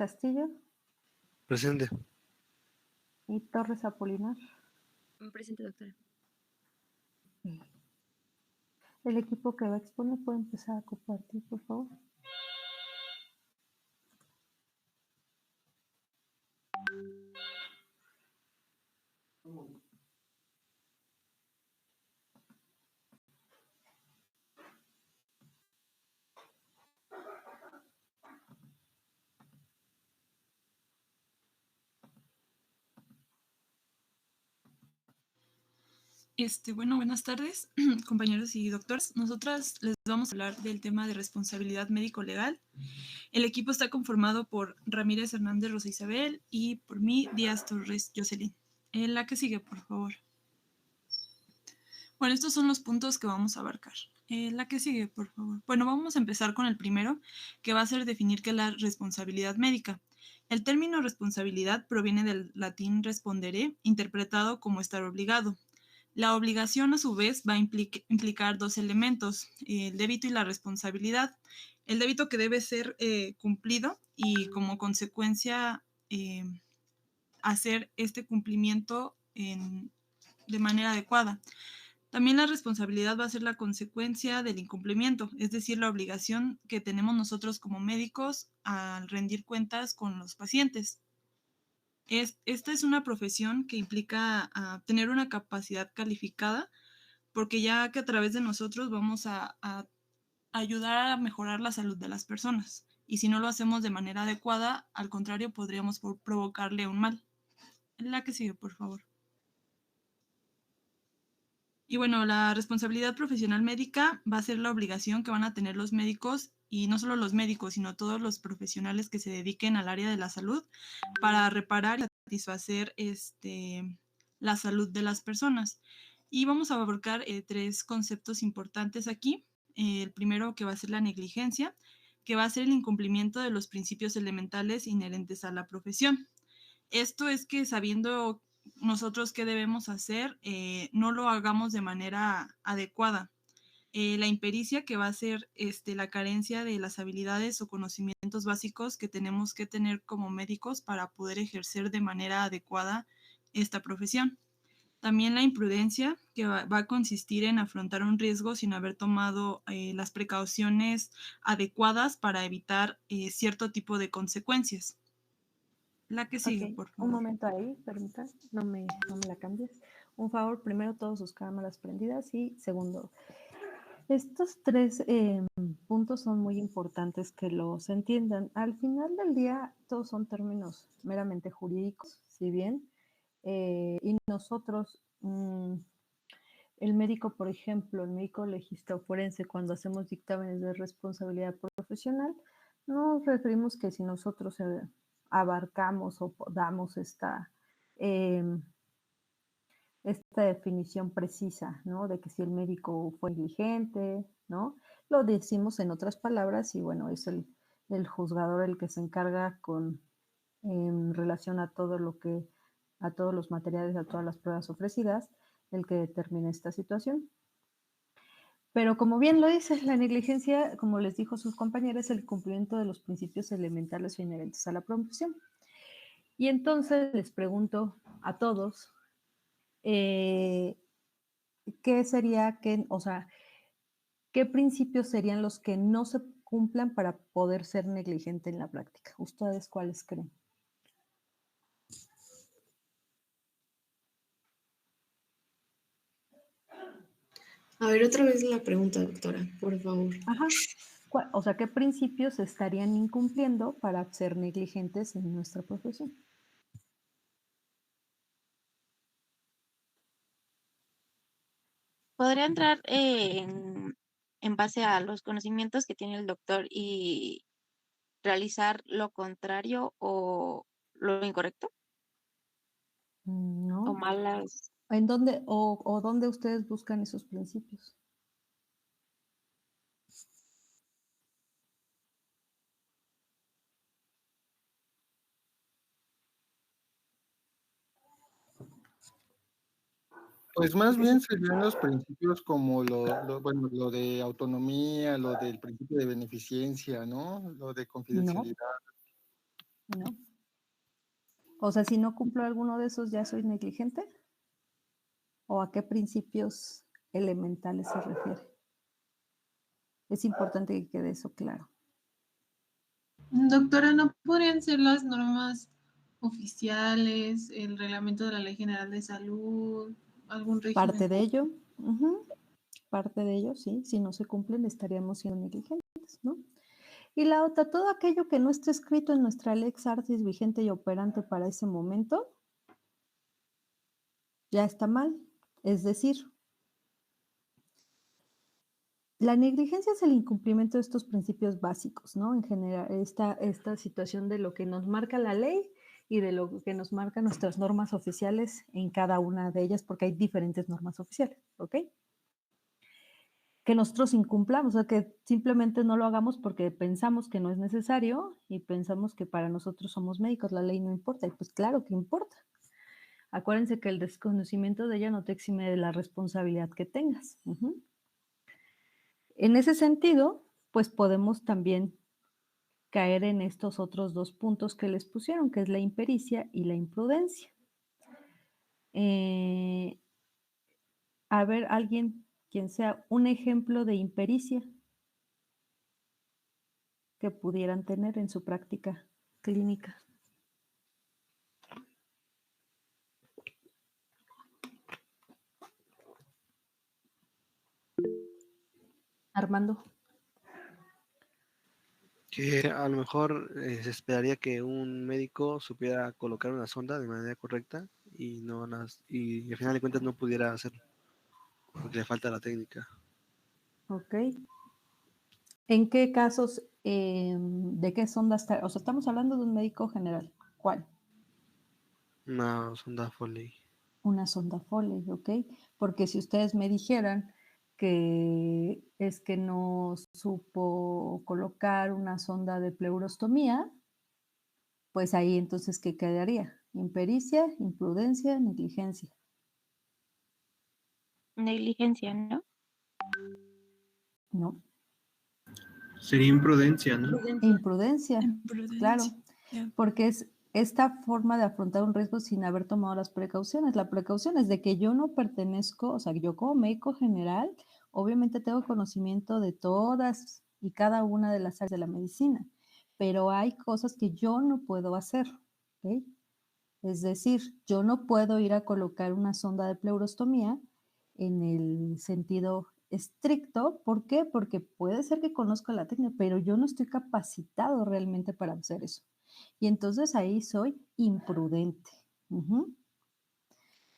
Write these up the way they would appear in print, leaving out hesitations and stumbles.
Castillo Presente. y Torres Apolinar. Presente, doctora. El equipo que va a exponer puede empezar a compartir, por favor. Bueno, buenas tardes, compañeros y doctores. Nosotras les vamos a hablar del tema de responsabilidad médico-legal. El equipo está conformado por Ramírez Hernández Rosa Isabel y por mí, Díaz Torres Jocelyn. La que sigue, por favor. Bueno, estos son los puntos que vamos a abarcar. La que sigue, por favor. Bueno, vamos a empezar con el primero, que va a ser definir qué es la responsabilidad médica. El término responsabilidad proviene del latín respondere, interpretado como estar obligado. La obligación, a su vez, va a implicar dos elementos, el débito y la responsabilidad. El débito que debe ser cumplido y como consecuencia hacer este cumplimiento de manera adecuada. También la responsabilidad va a ser la consecuencia del incumplimiento, es decir, la obligación que tenemos nosotros como médicos al rendir cuentas con los pacientes. Esta es una profesión que implica tener una capacidad calificada, porque ya que a través de nosotros vamos a ayudar a mejorar la salud de las personas. Y si no lo hacemos de manera adecuada, al contrario, podríamos provocarle un mal. La que sigue, por favor. Y bueno, la responsabilidad profesional médica va a ser la obligación que van a tener los médicos, y no solo los médicos, sino todos los profesionales que se dediquen al área de la salud para reparar y satisfacer la salud de las personas. Y vamos a abarcar tres conceptos importantes aquí. El primero, que va a ser la negligencia, que va a ser el incumplimiento de los principios elementales inherentes a la profesión. Esto es que, sabiendo nosotros qué debemos hacer, no lo hagamos de manera adecuada. La impericia, que va a ser la carencia de las habilidades o conocimientos básicos que tenemos que tener como médicos para poder ejercer de manera adecuada esta profesión. También la imprudencia, que va a consistir en afrontar un riesgo sin haber tomado las precauciones adecuadas para evitar cierto tipo de consecuencias. La que sigue, Okay, por favor. un momento ahí, permítanme, no me la cambies. Un favor, primero todas sus cámaras prendidas y segundo, estos tres puntos son muy importantes que los entiendan. Al final del día, todos son términos meramente jurídicos, si bien, y nosotros, el médico, por ejemplo, el médico legista o forense, cuando hacemos dictámenes de responsabilidad profesional, nos referimos que si nosotros abarcamos o damos esta definición precisa, ¿no? De que si el médico fue negligente, ¿no? Lo decimos en otras palabras y bueno, es el juzgador el que se encarga en relación a todo a todos los materiales, a todas las pruebas ofrecidas, el que determina esta situación. Pero como bien lo dice, la negligencia, como les dijo sus compañeros, es el cumplimiento de los principios elementales o inherentes a la profesión. Y entonces les pregunto a todos, ¿qué sería, qué principios serían los que no se cumplan para poder ser negligente en la práctica? ¿Ustedes cuáles creen? A ver, otra vez la pregunta, doctora, por favor. Ajá. O sea, ¿qué principios se estarían incumpliendo para ser negligentes en nuestra profesión? ¿Podría entrar en base a los conocimientos que tiene el doctor y realizar lo contrario o lo incorrecto? No. ¿O malas? ¿En dónde o dónde ustedes buscan esos principios? Pues más bien serían los principios como lo de autonomía, lo del principio de beneficencia, ¿no? Lo de confidencialidad. ¿no? O sea, si no cumplo alguno de esos, ¿ya soy negligente? ¿O a qué principios elementales se refiere? Es importante que quede eso claro. Doctora, ¿no podrían ser las normas oficiales, el reglamento de la Ley General de Salud, algún régimen? Parte de ello, parte de ello, sí. Si no se cumplen, estaríamos siendo negligentes, ¿no? Y la otra, todo aquello que no esté escrito en nuestra Lex Artis vigente y operante para ese momento, ya está mal. Es decir, la negligencia es el incumplimiento de estos principios básicos, ¿no? En general, esta situación de lo que nos marca la ley y de lo que nos marcan nuestras normas oficiales en cada una de ellas, porque hay diferentes normas oficiales, ¿ok? Que nosotros incumplamos, o sea, que simplemente no lo hagamos porque pensamos que no es necesario y pensamos que para nosotros somos médicos, la ley no importa, y pues claro que importa. Acuérdense que el desconocimiento de ella no te exime de la responsabilidad que tengas. En ese sentido, pues podemos también caer en estos otros dos puntos que les pusieron, que es la impericia y la imprudencia. A ver, alguien, quien sea un ejemplo de impericia que pudieran tener en su práctica clínica. Armando. Que a lo mejor se esperaría que un médico supiera colocar una sonda de manera correcta y y al final de cuentas no pudiera hacerlo porque le falta la técnica. Ok. ¿En qué casos, de qué sonda está? O sea, estamos hablando de un médico general. ¿Cuál? Una sonda Foley. Una sonda Foley, ¿ok? Porque si ustedes me dijeran que es que no supo colocar una sonda de pleurostomía, pues ahí entonces, ¿qué quedaría? Impericia, imprudencia, negligencia. Negligencia, ¿no? No. Sería imprudencia, ¿no? Imprudencia, claro, Ya. porque es esta forma de afrontar un riesgo sin haber tomado las precauciones. La precaución es de que yo no pertenezco, o sea, yo como médico general, obviamente tengo conocimiento de todas y cada una de las áreas de la medicina, pero hay cosas que yo no puedo hacer, ¿ok? Es decir, yo no puedo ir a colocar una sonda de pleurostomía en el sentido estricto. ¿Por qué? Porque puede ser que conozca la técnica, pero yo no estoy capacitado realmente para hacer eso. Y entonces ahí soy imprudente.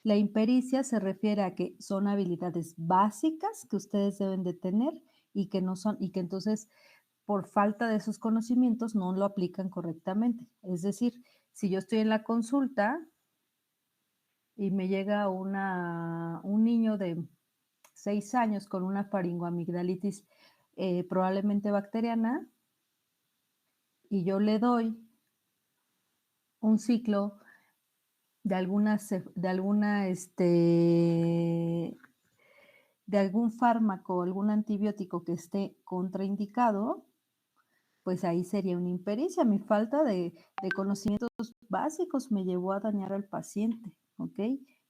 La impericia se refiere a que son habilidades básicas que ustedes deben de tener y que no son, y que entonces por falta de esos conocimientos no lo aplican correctamente. Es decir, si yo estoy en la consulta y me llega un niño de 6 años con una faringoamigdalitis probablemente bacteriana y yo le doy un ciclo de de algún fármaco, algún antibiótico que esté contraindicado, pues ahí sería una impericia. Mi falta de conocimientos básicos me llevó a dañar al paciente, ¿ok?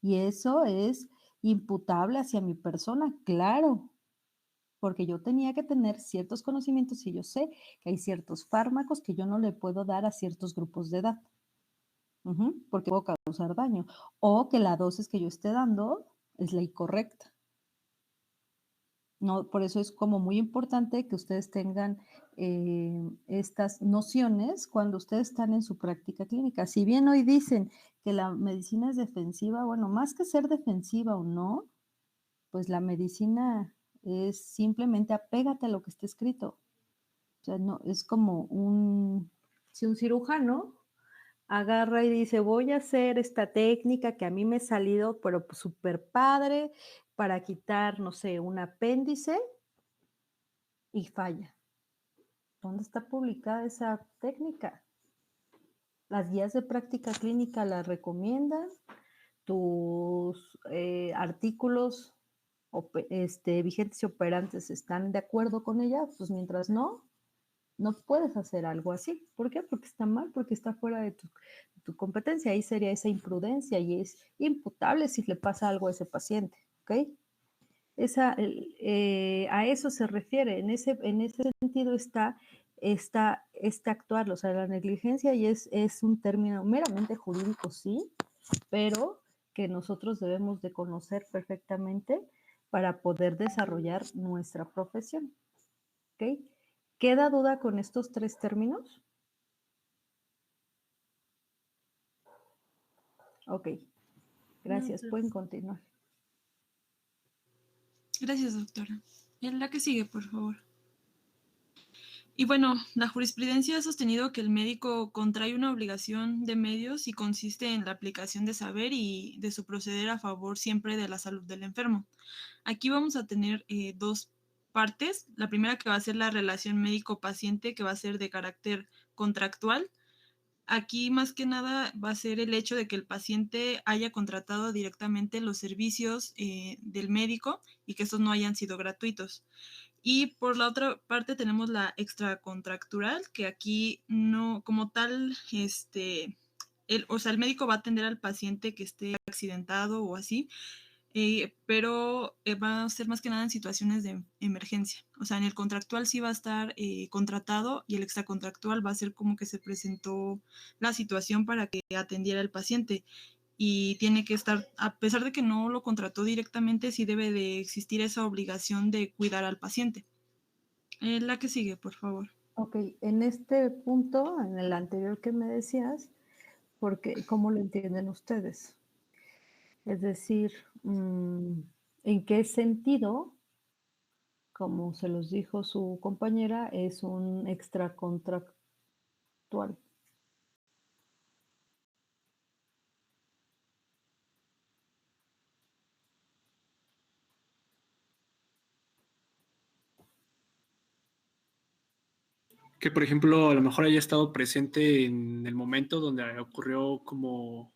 Y eso es imputable hacia mi persona, claro, porque yo tenía que tener ciertos conocimientos y yo sé que hay ciertos fármacos que yo no le puedo dar a ciertos grupos de edad, porque puedo causar daño, o que la dosis que yo esté dando es la incorrecta. No, por eso es como muy importante que ustedes tengan estas nociones cuando ustedes están en su práctica clínica. Si bien hoy dicen que la medicina es defensiva, bueno, más que ser defensiva o no, pues la medicina es simplemente apégate a lo que está escrito. O sea, no, es como si un cirujano agarra y dice, voy a hacer esta técnica que a mí me ha salido, pero pues súper padre, para quitar, no sé, un apéndice, y falla. ¿Dónde está publicada esa técnica? Las guías de práctica clínica la recomiendan, tus artículos vigentes y operantes están de acuerdo con ella, pues mientras no, No puedes hacer algo así. ¿Por qué? Porque está mal, porque está fuera de tu competencia. Ahí sería esa imprudencia y es imputable si le pasa algo a ese paciente, ¿ok? A eso se refiere. En ese sentido está actuar, o sea, la negligencia y es un término meramente jurídico, sí, pero que nosotros debemos de conocer perfectamente para poder desarrollar nuestra profesión, ¿ok? ¿Queda duda con estos 3 términos? Ok, gracias, pueden continuar. Gracias, doctora. En la que sigue, por favor. Y bueno, la jurisprudencia ha sostenido que el médico contrae una obligación de medios y consiste en la aplicación de saber y de su proceder a favor siempre de la salud del enfermo. Aquí vamos a tener 2 partes. La primera que va a ser la relación médico-paciente, que va a ser de carácter contractual. Aquí más que nada va a ser el hecho de que el paciente haya contratado directamente los servicios del médico y que estos no hayan sido gratuitos. Y por la otra parte tenemos la extracontractural, que aquí no, como tal, el médico va a atender al paciente que esté accidentado o así, pero va a ser más que nada en situaciones de emergencia. O sea, en el contractual sí va a estar contratado y el extracontractual va a ser como que se presentó la situación para que atendiera al paciente. Y tiene que estar, a pesar de que no lo contrató directamente, sí debe de existir esa obligación de cuidar al paciente. La que sigue, por favor. Ok, en este punto, en el anterior que me decías, porque, ¿cómo lo entienden ustedes? Es decir, ¿en qué sentido, como se los dijo su compañera, es un extracontractual? Que, por ejemplo, a lo mejor haya estado presente en el momento donde ocurrió como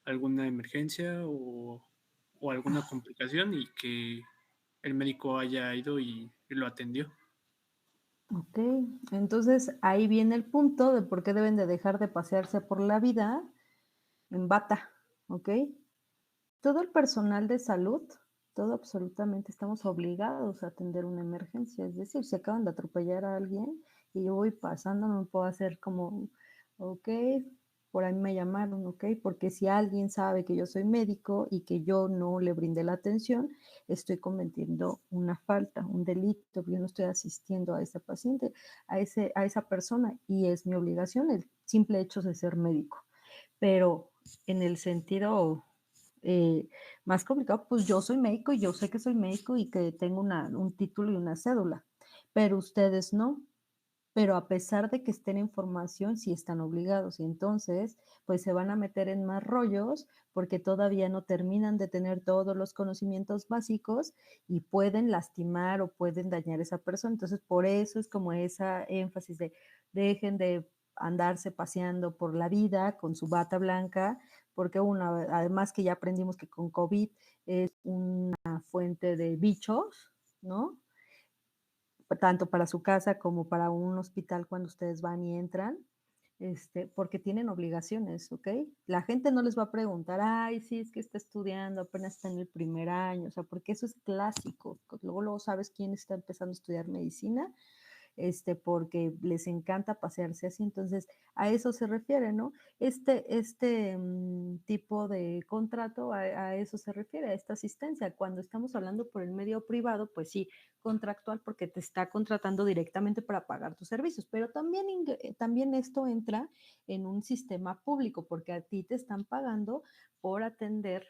alguna emergencia o alguna complicación y que el médico haya ido y lo atendió. Ok, entonces ahí viene el punto de por qué deben de dejar de pasearse por la vida en bata, ¿ok? Todo el personal de salud, todo absolutamente estamos obligados a atender una emergencia, es decir, si acaban de atropellar a alguien y yo voy pasando, no puedo hacer como, ok, por ahí me llamaron, ok, porque si alguien sabe que yo soy médico y que yo no le brindé la atención, estoy cometiendo una falta, un delito, yo no estoy asistiendo a ese paciente, a esa persona y es mi obligación el simple hecho de ser médico. Pero en el sentido más complicado, pues yo soy médico y yo sé que soy médico y que tengo un título y una cédula, pero ustedes no. Pero a pesar de que estén en formación, sí están obligados y entonces, pues se van a meter en más rollos porque todavía no terminan de tener todos los conocimientos básicos y pueden lastimar o pueden dañar a esa persona. Entonces, por eso es como esa énfasis de dejen de andarse paseando por la vida con su bata blanca, porque además que ya aprendimos que con COVID es una fuente de bichos, ¿no? Tanto para su casa como para un hospital cuando ustedes van y entran, porque tienen obligaciones, ¿ok? La gente no les va a preguntar, ay, sí, es que está estudiando, apenas está en el primer año, o sea, porque eso es clásico. Luego sabes quién está empezando a estudiar medicina, porque les encanta pasearse así, entonces a eso se refiere, ¿no? Tipo de contrato a eso se refiere, a esta asistencia. Cuando estamos hablando por el medio privado, pues sí, contractual porque te está contratando directamente para pagar tus servicios, pero también esto entra en un sistema público porque a ti te están pagando por atender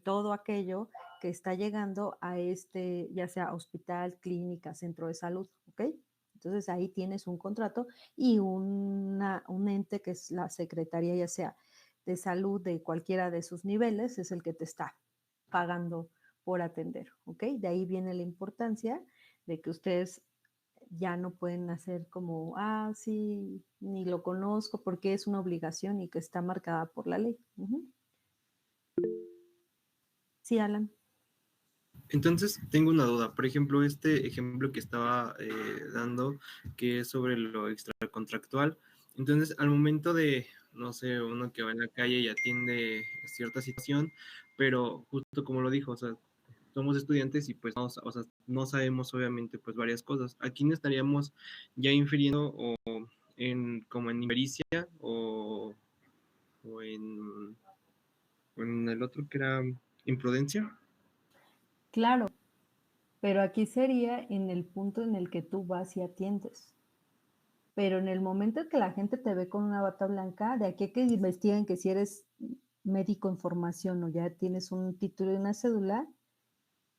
todo aquello que está llegando a ya sea hospital, clínica, centro de salud, ¿ok? Entonces ahí tienes un contrato y un ente que es la secretaría, ya sea de salud de cualquiera de sus niveles, es el que te está pagando por atender, ¿ok? De ahí viene la importancia de que ustedes ya no pueden hacer como, sí, ni lo conozco porque es una obligación y que está marcada por la ley. Sí, Alan. Entonces, tengo una duda. Por ejemplo, este ejemplo que estaba dando, que es sobre lo extracontractual. Entonces, al momento de, no sé, uno que va en la calle y atiende cierta situación, pero justo como lo dijo, o sea, somos estudiantes y pues no, o sea, no sabemos obviamente pues varias cosas. Aquí no estaríamos ya infiriendo o como en impericia o en el otro que era imprudencia. Claro, pero aquí sería en el punto en el que tú vas y atiendes. Pero en el momento en que la gente te ve con una bata blanca, de aquí a que investiguen que si eres médico en formación o ya tienes un título y una cédula,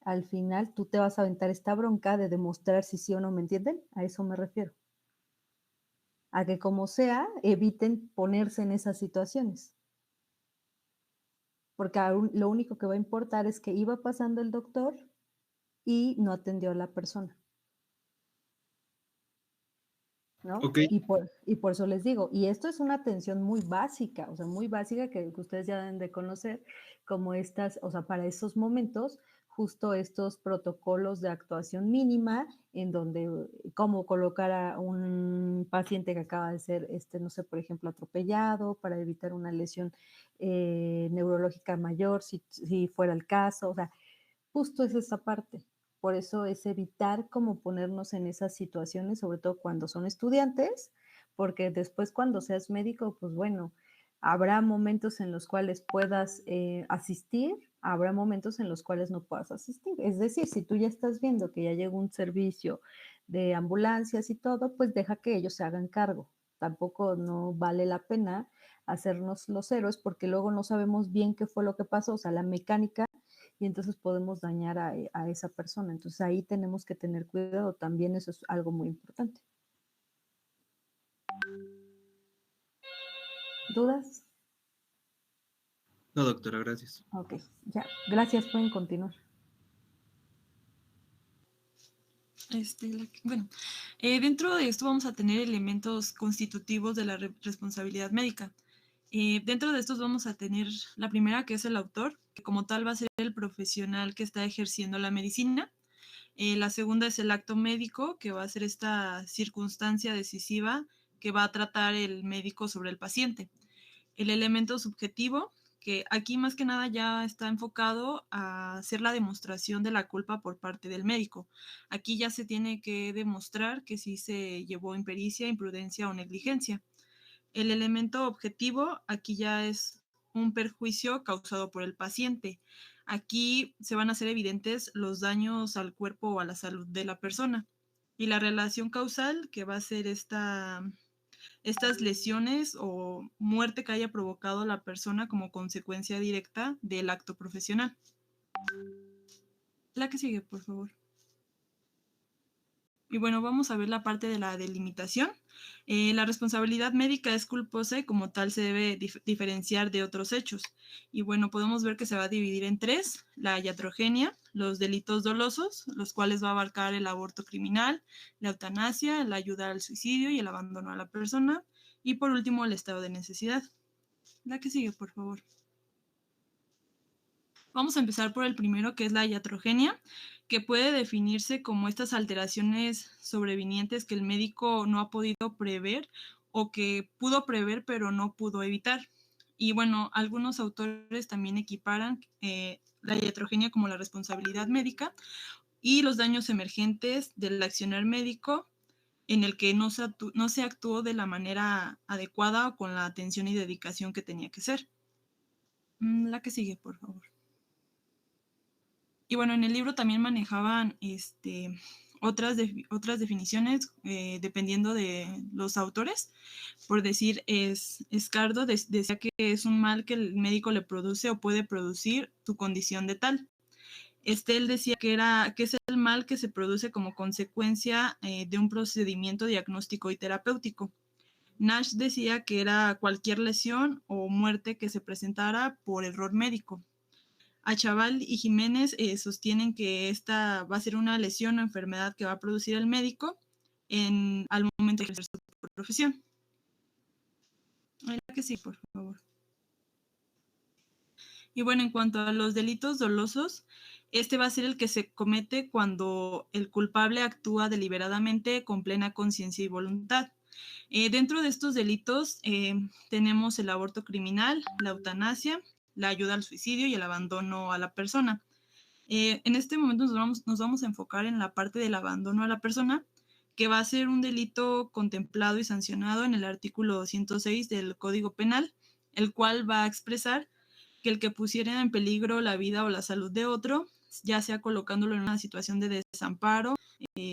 al final tú te vas a aventar esta bronca de demostrar si sí o no, ¿me entienden? A eso me refiero. A que como sea, eviten ponerse en esas situaciones. Porque lo único que va a importar es que iba pasando el doctor y no atendió a la persona. ¿No? Ok. Y por eso les digo, y esto es una atención muy básica, o sea, muy básica que ustedes ya deben de conocer, como estas, o sea, para esos momentos, justo estos protocolos de actuación mínima, en donde, cómo colocar a un paciente que acaba de ser, no sé, por ejemplo, atropellado, para evitar una lesión neurológica mayor, si fuera el caso, o sea, justo es esa parte. Por eso es evitar como ponernos en esas situaciones, sobre todo cuando son estudiantes, porque después cuando seas médico, pues bueno, habrá momentos en los cuales puedas asistir, habrá momentos en los cuales no puedas asistir. Es decir, si tú ya estás viendo que ya llegó un servicio de ambulancias y todo, pues deja que ellos se hagan cargo. Tampoco no vale la pena hacernos los héroes porque luego no sabemos bien qué fue lo que pasó, o sea, la mecánica y entonces podemos dañar a esa persona. Entonces ahí tenemos que tener cuidado, también eso es algo muy importante. ¿Dudas? No, doctora, gracias. Ok, ya, gracias, pueden continuar. Bueno, dentro de esto vamos a tener elementos constitutivos de la responsabilidad médica. Dentro de estos vamos a tener la primera, que es el autor, que como tal va a ser el profesional que está ejerciendo la medicina. La segunda es el acto médico, que va a ser esta circunstancia decisiva que va a tratar el médico sobre el paciente. El elemento subjetivo, que aquí más que nada ya está enfocado a hacer la demostración de la culpa por parte del médico. Aquí ya se tiene que demostrar que sí se llevó impericia, imprudencia o negligencia. El elemento objetivo, aquí ya es un perjuicio causado por el paciente. Aquí se van a hacer evidentes los daños al cuerpo o a la salud de la persona. Y la relación causal, que va a ser estas lesiones o muerte que haya provocado la persona como consecuencia directa del acto profesional. La que sigue, por favor. Y bueno, vamos a ver la parte de la delimitación. La responsabilidad médica es culposa y como tal se debe diferenciar de otros hechos. Y bueno, podemos ver que se va a dividir en tres: la iatrogenia, los delitos dolosos, los cuales va a abarcar el aborto criminal, la eutanasia, la ayuda al suicidio y el abandono a la persona. Y por último, el estado de necesidad. La que sigue, por favor. Vamos a empezar por el primero, que es la iatrogenia, que puede definirse como estas alteraciones sobrevinientes que el médico no ha podido prever o que pudo prever pero no pudo evitar. Y bueno, algunos autores también equiparan la iatrogenia como la responsabilidad médica y los daños emergentes del accionar médico en el que no se actuó de la manera adecuada o con la atención y dedicación que tenía que ser. La que sigue, por favor. Y bueno, en el libro también manejaban otras definiciones dependiendo de los autores. Por decir, Escardo decía que es un mal que el médico le produce o puede producir su condición de tal. Estel decía que es el mal que se produce como consecuencia de un procedimiento diagnóstico y terapéutico. Nash decía que era cualquier lesión o muerte que se presentara por error médico. Achaval y Jiménez sostienen que esta va a ser una lesión o enfermedad que va a producir el médico al momento de ejercer su profesión. Que sí, por favor. Y bueno, en cuanto a los delitos dolosos, Este va a ser el que se comete cuando el culpable actúa deliberadamente con plena conciencia y voluntad. Dentro de estos delitos tenemos el aborto criminal, la eutanasia, la ayuda al suicidio y el abandono a la persona. En este momento nos vamos a enfocar en la parte del abandono a la persona, que va a ser un delito contemplado y sancionado en el artículo 106 del Código Penal, el cual va a expresar que el que pusiera en peligro la vida o la salud de otro, ya sea colocándolo en una situación de desamparo,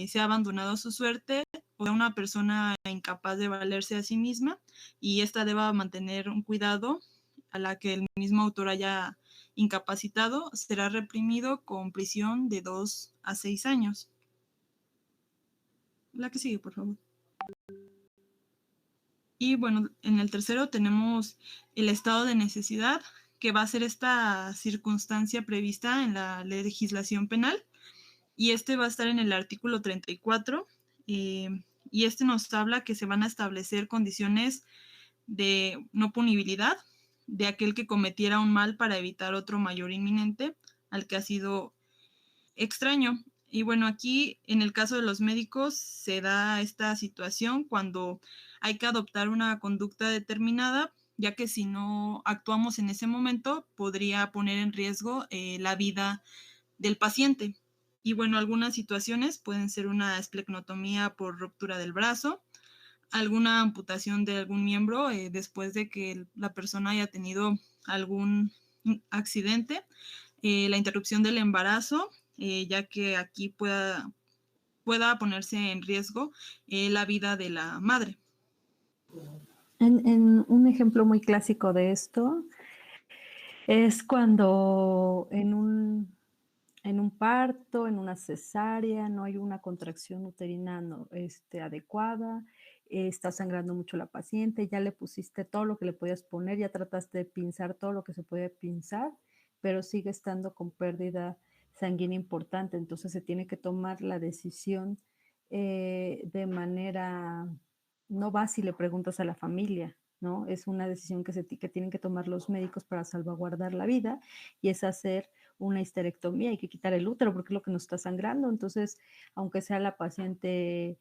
sea abandonado a su suerte, o sea una persona incapaz de valerse a sí misma, y ésta deba mantener un cuidado a la que el mismo autor haya incapacitado, será reprimido con prisión de 2 a 6 años. La que sigue, por favor. Y bueno, en el tercero tenemos el estado de necesidad, que va a ser esta circunstancia prevista en la legislación penal, y este va a estar en el artículo 34, y este nos habla que se van a establecer condiciones de no punibilidad de aquel que cometiera un mal para evitar otro mayor inminente al que ha sido extraño. Y bueno, aquí en el caso de los médicos se da esta situación cuando hay que adoptar una conducta determinada, ya que si no actuamos en ese momento podría poner en riesgo la vida del paciente. Y bueno, algunas situaciones pueden ser una esplenectomía por ruptura del brazo, alguna amputación de algún miembro después de que la persona haya tenido algún accidente, la interrupción del embarazo, ya que aquí pueda ponerse en riesgo la vida de la madre. En un ejemplo muy clásico de esto es cuando en un parto, en una cesárea, no hay una contracción uterina adecuada, está sangrando mucho la paciente, ya le pusiste todo lo que le podías poner, ya trataste de pinzar todo lo que se podía pinzar, pero sigue estando con pérdida sanguínea importante, entonces se tiene que tomar la decisión de manera, no vas y le preguntas a la familia, ¿no? Es una decisión que tienen que tomar los médicos para salvaguardar la vida, y es hacer una histerectomía, hay que quitar el útero porque es lo que nos está sangrando. Entonces, aunque sea la paciente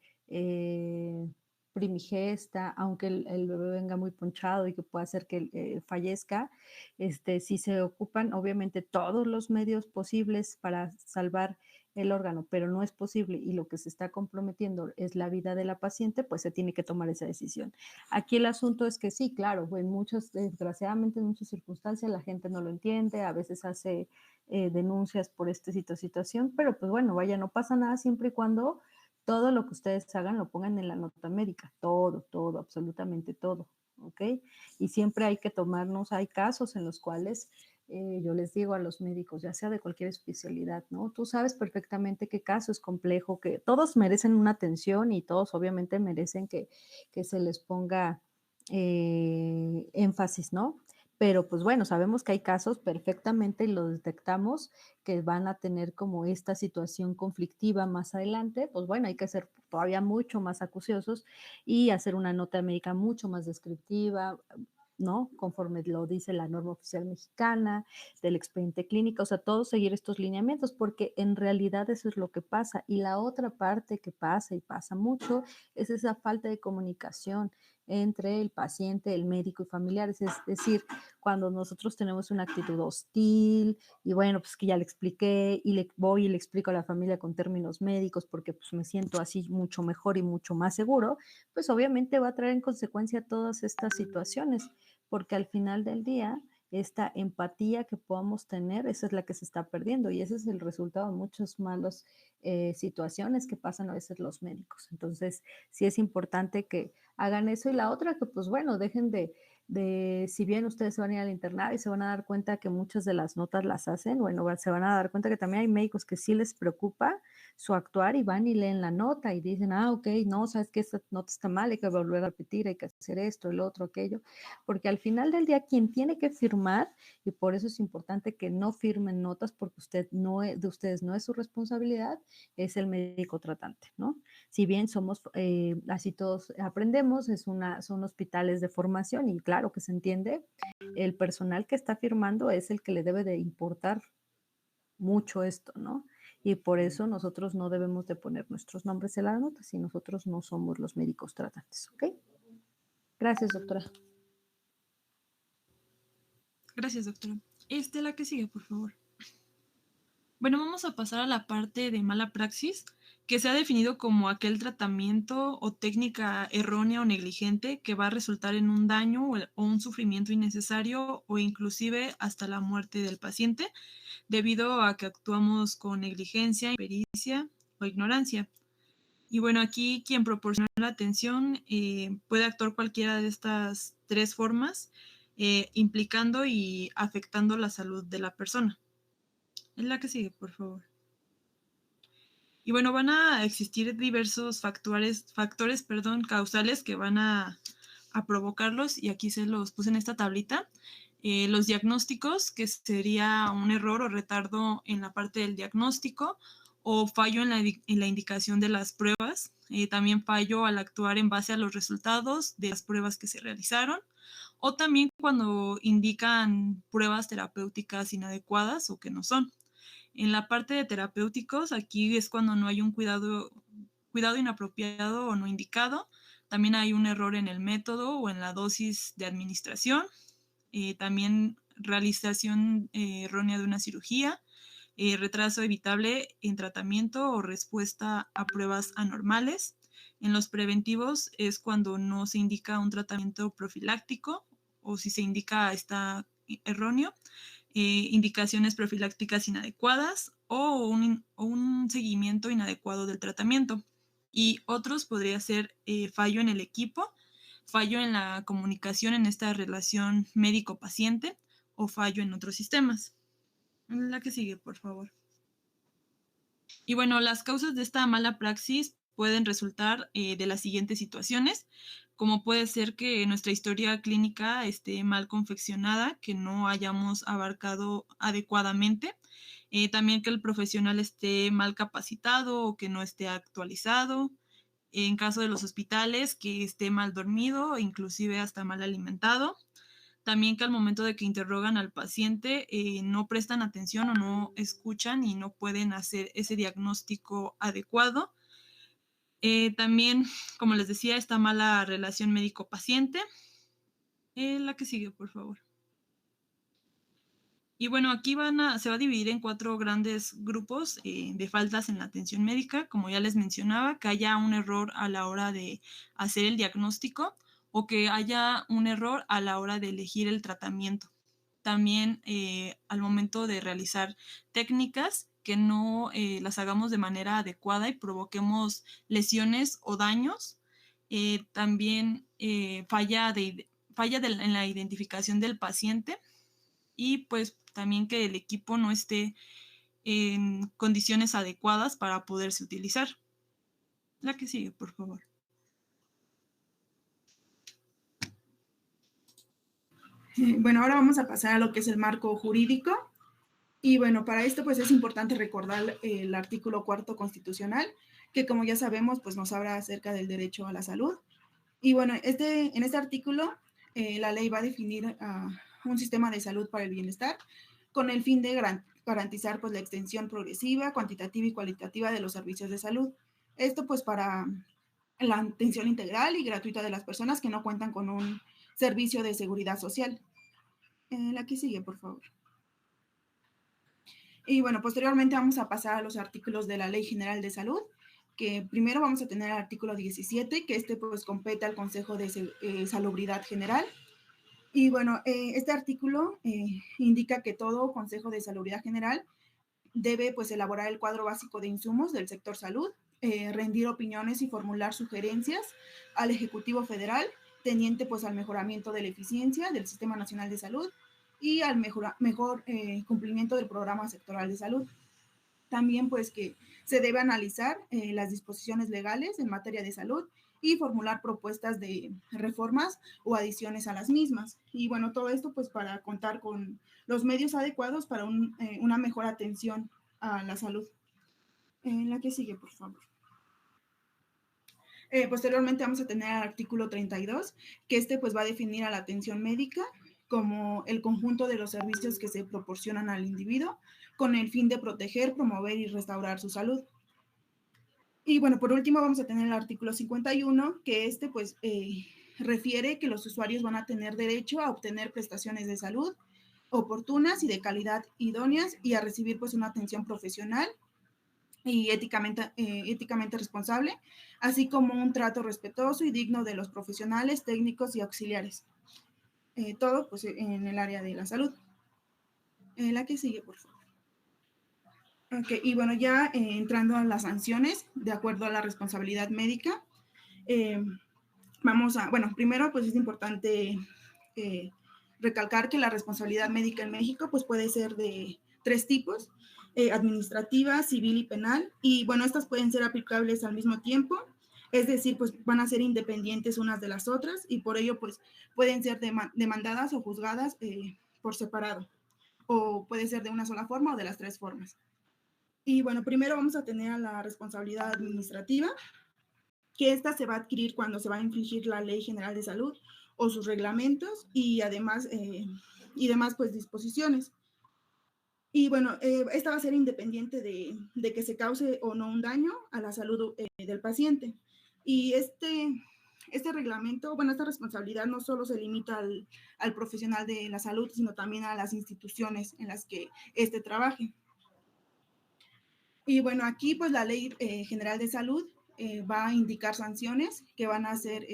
primigesta, aunque el bebé venga muy ponchado y que pueda hacer que fallezca, si se ocupan obviamente todos los medios posibles para salvar el órgano, pero no es posible y lo que se está comprometiendo es la vida de la paciente, pues se tiene que tomar esa decisión. Aquí el asunto es que sí, claro, desgraciadamente en muchas circunstancias la gente no lo entiende, a veces hace denuncias por esta situación, pero pues bueno, vaya, no pasa nada siempre y cuando todo lo que ustedes hagan lo pongan en la nota médica, todo, absolutamente todo, ¿ok? Y siempre hay que hay casos en los cuales yo les digo a los médicos, ya sea de cualquier especialidad, ¿no? Tú sabes perfectamente qué caso es complejo, que todos merecen una atención y todos obviamente merecen que se les ponga énfasis, ¿no? Pero pues bueno, sabemos que hay casos perfectamente y lo detectamos que van a tener como esta situación conflictiva más adelante, pues bueno, hay que ser todavía mucho más acuciosos y hacer una nota médica mucho más descriptiva, ¿no? Conforme lo dice la norma oficial mexicana, del expediente clínico, o sea, todos seguir estos lineamientos, porque en realidad eso es lo que pasa. Y la otra parte que pasa y pasa mucho es esa falta de comunicación entre el paciente, el médico y familiares. Es decir, cuando nosotros tenemos una actitud hostil y bueno, pues que ya le expliqué y le voy y le explico a la familia con términos médicos porque pues me siento así mucho mejor y mucho más seguro, pues obviamente va a traer en consecuencia todas estas situaciones, porque al final del día esta empatía que podamos tener, esa es la que se está perdiendo y ese es el resultado de muchas malas situaciones que pasan a veces los médicos. Entonces, sí es importante que hagan eso. Y la otra, que pues bueno, dejen si bien ustedes se van a ir al internado y se van a dar cuenta que muchas de las notas las hacen, bueno, se van a dar cuenta que también hay médicos que sí les preocupa su actuar y van y leen la nota y dicen, ok, no, sabes que esta nota está mal, hay que volver a repetir, hay que hacer esto, el otro, aquello, porque al final del día quien tiene que firmar, y por eso es importante que no firmen notas porque de ustedes no es su responsabilidad, es el médico tratante, ¿no? Si bien somos, así todos aprendemos, son hospitales de formación y claro que se entiende, el personal que está firmando es el que le debe de importar mucho esto, ¿no? Y por eso nosotros no debemos de poner nuestros nombres en la nota si nosotros no somos los médicos tratantes, ¿ok? Gracias, doctora. Gracias, doctora. La que sigue, por favor. Bueno, vamos a pasar a la parte de mala praxis, que se ha definido como aquel tratamiento o técnica errónea o negligente que va a resultar en un daño o un sufrimiento innecesario o inclusive hasta la muerte del paciente, debido a que actuamos con negligencia, impericia o ignorancia. Y bueno, aquí quien proporciona la atención puede actuar cualquiera de estas tres formas, implicando y afectando la salud de la persona. Es la que sigue, por favor. Y bueno, van a existir diversos factores, causales que van a provocarlos, y aquí se los puse en esta tablita. Los diagnósticos, que sería un error o retardo en la parte del diagnóstico, o fallo en la indicación de las pruebas, también fallo al actuar en base a los resultados de las pruebas que se realizaron, o también cuando indican pruebas terapéuticas inadecuadas o que no son. En la parte de terapéuticos, aquí es cuando no hay un cuidado inapropiado o no indicado. También hay un error en el método o en la dosis de administración. También realización errónea de una cirugía. Retraso evitable en tratamiento o respuesta a pruebas anormales. En los preventivos es cuando no se indica un tratamiento profiláctico, o si se indica está erróneo. Indicaciones profilácticas inadecuadas o un seguimiento inadecuado del tratamiento. Y otros podría ser fallo en el equipo, fallo en la comunicación en esta relación médico-paciente o fallo en otros sistemas. La que sigue, por favor. Y bueno, las causas de esta mala praxis pueden resultar de las siguientes situaciones, como puede ser que nuestra historia clínica esté mal confeccionada, que no hayamos abarcado adecuadamente, también que el profesional esté mal capacitado o que no esté actualizado, en caso de los hospitales, que esté mal dormido o inclusive hasta mal alimentado. También que al momento de que interrogan al paciente no prestan atención o no escuchan y no pueden hacer ese diagnóstico adecuado. También, como les decía, esta mala relación médico-paciente. La que sigue, por favor. Y bueno, aquí se va a dividir en 4 grandes grupos de faltas en la atención médica. Como ya les mencionaba, que haya un error a la hora de hacer el diagnóstico o que haya un error a la hora de elegir el tratamiento. También al momento de realizar técnicas que no las hagamos de manera adecuada y provoquemos lesiones o daños. También falla en la identificación del paciente, y pues también que el equipo no esté en condiciones adecuadas para poderse utilizar. La que sigue, por favor. Bueno, ahora vamos a pasar a lo que es el marco jurídico. Y bueno, para esto pues es importante recordar el artículo 4º constitucional, que como ya sabemos pues nos habla acerca del derecho a la salud. Y bueno, en este artículo la ley va a definir un sistema de salud para el bienestar con el fin de garantizar pues la extensión progresiva, cuantitativa y cualitativa de los servicios de salud. Esto pues para la atención integral y gratuita de las personas que no cuentan con un servicio de seguridad social. La que sigue, por favor. Y bueno, posteriormente vamos a pasar a los artículos de la Ley General de Salud, que primero vamos a tener el artículo 17, que pues compete al Consejo de Salubridad General. Y bueno, este artículo indica que todo Consejo de Salubridad General debe pues elaborar el cuadro básico de insumos del sector salud, rendir opiniones y formular sugerencias al Ejecutivo Federal, tendiente pues al mejoramiento de la eficiencia del Sistema Nacional de Salud y al mejor cumplimiento del programa sectoral de salud. También pues que se debe analizar las disposiciones legales en materia de salud y formular propuestas de reformas o adiciones a las mismas. Y bueno, todo esto pues para contar con los medios adecuados para una mejor atención a la salud. La que sigue, por favor. Posteriormente vamos a tener el artículo 32, que pues va a definir a la atención médica como el conjunto de los servicios que se proporcionan al individuo con el fin de proteger, promover y restaurar su salud. Y bueno, por último vamos a tener el artículo 51, que pues refiere que los usuarios van a tener derecho a obtener prestaciones de salud oportunas y de calidad idóneas y a recibir pues una atención profesional y éticamente responsable, así como un trato respetuoso y digno de los profesionales, técnicos y auxiliares. Todo pues en el área de la salud. La que sigue, por favor. Okay, y bueno, ya entrando a las sanciones, de acuerdo a la responsabilidad médica, primero pues es importante recalcar que la responsabilidad médica en México pues puede ser de 3 tipos, administrativa, civil y penal, y bueno, estas pueden ser aplicables al mismo tiempo, es decir, pues van a ser independientes unas de las otras y por ello pues pueden ser demandadas o juzgadas por separado, o puede ser de una sola forma o de las 3 formas. Y bueno, primero vamos a tener a la responsabilidad administrativa, que esta se va a adquirir cuando se va a infringir la Ley General de Salud o sus reglamentos y además demás pues disposiciones. Y bueno, esta va a ser independiente de que se cause o no un daño a la salud del paciente. Y este reglamento, bueno, esta responsabilidad no solo se limita al profesional de la salud, sino también a las instituciones en las que trabaje. Y bueno, aquí pues la Ley General de Salud va a indicar sanciones que van a ser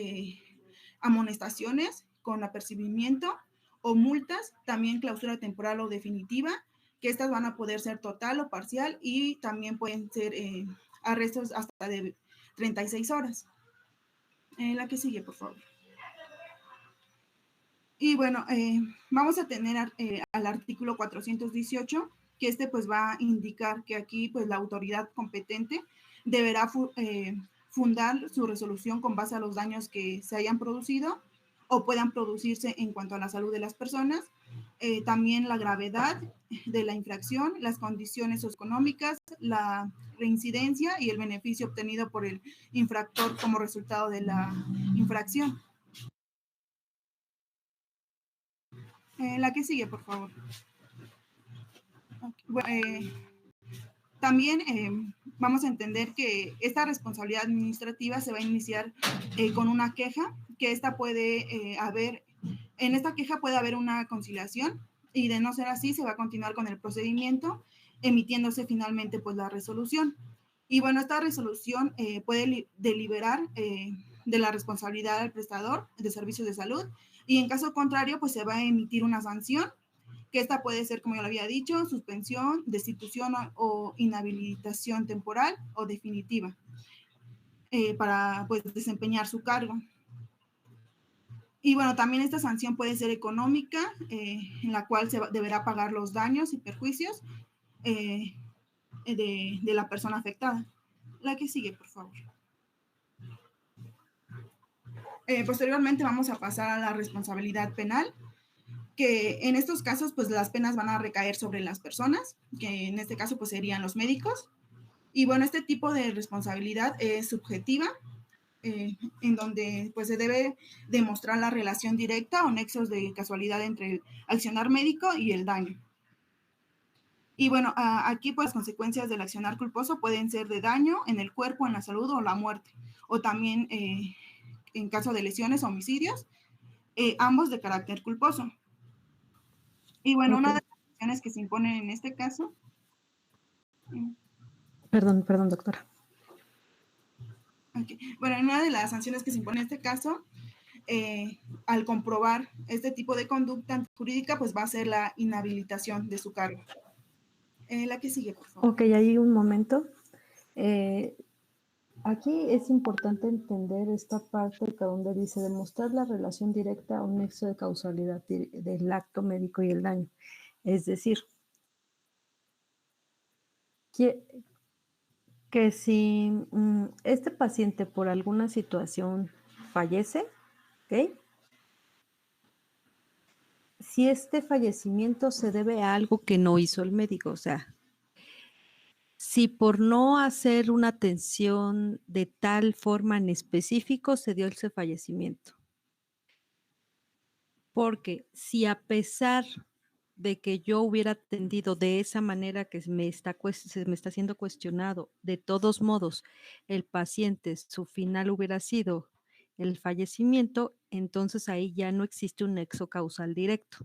amonestaciones con apercibimiento o multas, también clausura temporal o definitiva, que estas van a poder ser total o parcial y también pueden ser arrestos hasta de 36 horas. La que sigue, por favor. Y bueno, vamos a tener al artículo 418, que pues va a indicar que aquí pues la autoridad competente deberá fundar su resolución con base a los daños que se hayan producido o puedan producirse en cuanto a la salud de las personas, también la gravedad de la infracción, las condiciones socioeconómicas, la reincidencia y el beneficio obtenido por el infractor como resultado de la infracción. La que sigue, por favor. Bueno, también vamos a entender que esta responsabilidad administrativa se va a iniciar con una queja, que esta puede en esta queja puede haber una conciliación y de no ser así se va a continuar con el procedimiento, emitiéndose finalmente pues la resolución. Y bueno, esta resolución puede deliberar de la responsabilidad del prestador de servicios de salud y en caso contrario pues se va a emitir una sanción, que esta puede ser, como ya lo había dicho, suspensión, destitución o inhabilitación temporal o definitiva para pues desempeñar su cargo. Y bueno, también esta sanción puede ser económica, en la cual se deberá pagar los daños y perjuicios de la persona afectada. La que sigue, por favor. Posteriormente vamos a pasar a la responsabilidad penal, que en estos casos pues las penas van a recaer sobre las personas, que en este caso pues serían los médicos. Y bueno, este tipo de responsabilidad es subjetiva, en donde pues se debe demostrar la relación directa o nexos de casualidad entre el accionar médico y el daño. Y bueno, aquí pues las consecuencias del accionar culposo pueden ser de daño en el cuerpo, en la salud o la muerte, o también en caso de lesiones o homicidios, ambos de carácter culposo. Y bueno, una de las sanciones que se imponen en este caso... Perdón, doctora. Okay. Bueno, una de las sanciones que se impone en este caso, al comprobar este tipo de conducta jurídica, pues va a ser la inhabilitación de su cargo. La que sigue, por favor. Ok, ahí un momento. Aquí es importante entender esta parte donde dice demostrar la relación directa o nexo de causalidad del acto médico y el daño. Es decir, que si este paciente por alguna situación fallece, ¿ok? Si este fallecimiento se debe a algo que no hizo el médico, o sea, si por no hacer una atención de tal forma en específico se dio ese fallecimiento. Porque si a pesar de que yo hubiera atendido de esa manera que se me está siendo cuestionado, de todos modos, el paciente, su final hubiera sido el fallecimiento, entonces ahí ya no existe un nexo causal directo,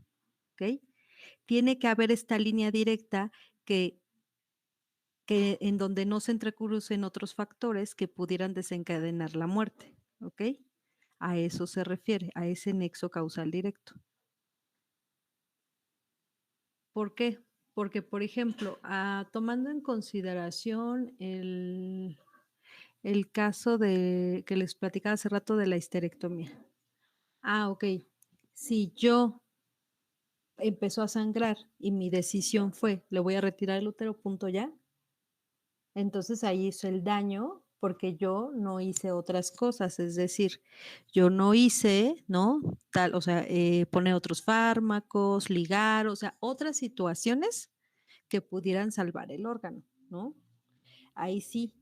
¿ok? Tiene que haber esta línea directa que en donde no se entrecrucen otros factores que pudieran desencadenar la muerte, ¿ok? A eso se refiere, a ese nexo causal directo. ¿Por qué? Porque, por ejemplo, tomando en consideración el caso que les platicaba hace rato de la histerectomía. Ok. Si yo empezó a sangrar y mi decisión fue, le voy a retirar el útero, punto ya, entonces ahí hizo el daño porque yo no hice otras cosas, es decir, yo no hice, ¿no? Tal, o sea, poner otros fármacos, ligar, o sea, otras situaciones que pudieran salvar el órgano, ¿no? Ahí sí,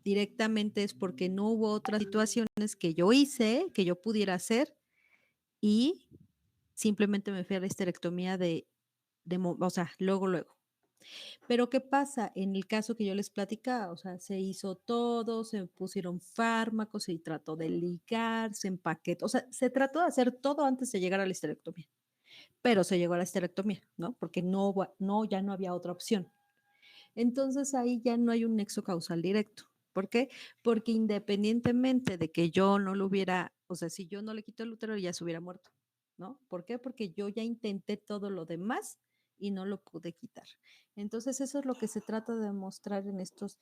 directamente es porque no hubo otras situaciones que yo hice, que yo pudiera hacer, y simplemente me fui a la histerectomía o sea, luego. Pero ¿qué pasa? En el caso que yo les platicaba, o sea, se hizo todo, se pusieron fármacos, se trató de ligar, se empaquetó, o sea, se trató de hacer todo antes de llegar a la histerectomía, pero se llegó a la histerectomía, ¿no? Porque ya no había otra opción. Entonces ahí ya no hay un nexo causal directo. ¿Por qué? Porque independientemente de que yo no lo hubiera, o sea, si yo no le quito el útero, ya se hubiera muerto, ¿no? ¿Por qué? Porque yo ya intenté todo lo demás y no lo pude quitar. Entonces eso es lo que se trata de demostrar en estos,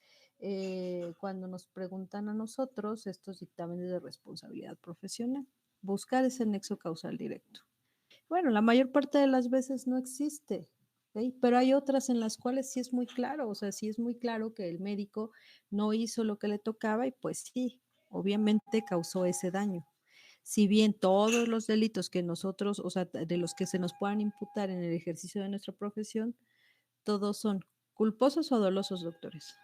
cuando nos preguntan a nosotros estos dictámenes de responsabilidad profesional, buscar ese nexo causal directo. Bueno, la mayor parte de las veces no existe, ¿ok? Pero hay otras en las cuales sí es muy claro, o sea, sí es muy claro que el médico no hizo lo que le tocaba y pues sí, obviamente causó ese daño. Si bien todos los delitos que nosotros, o sea, de los que se nos puedan imputar en el ejercicio de nuestra profesión, todos son culposos o dolosos, doctores.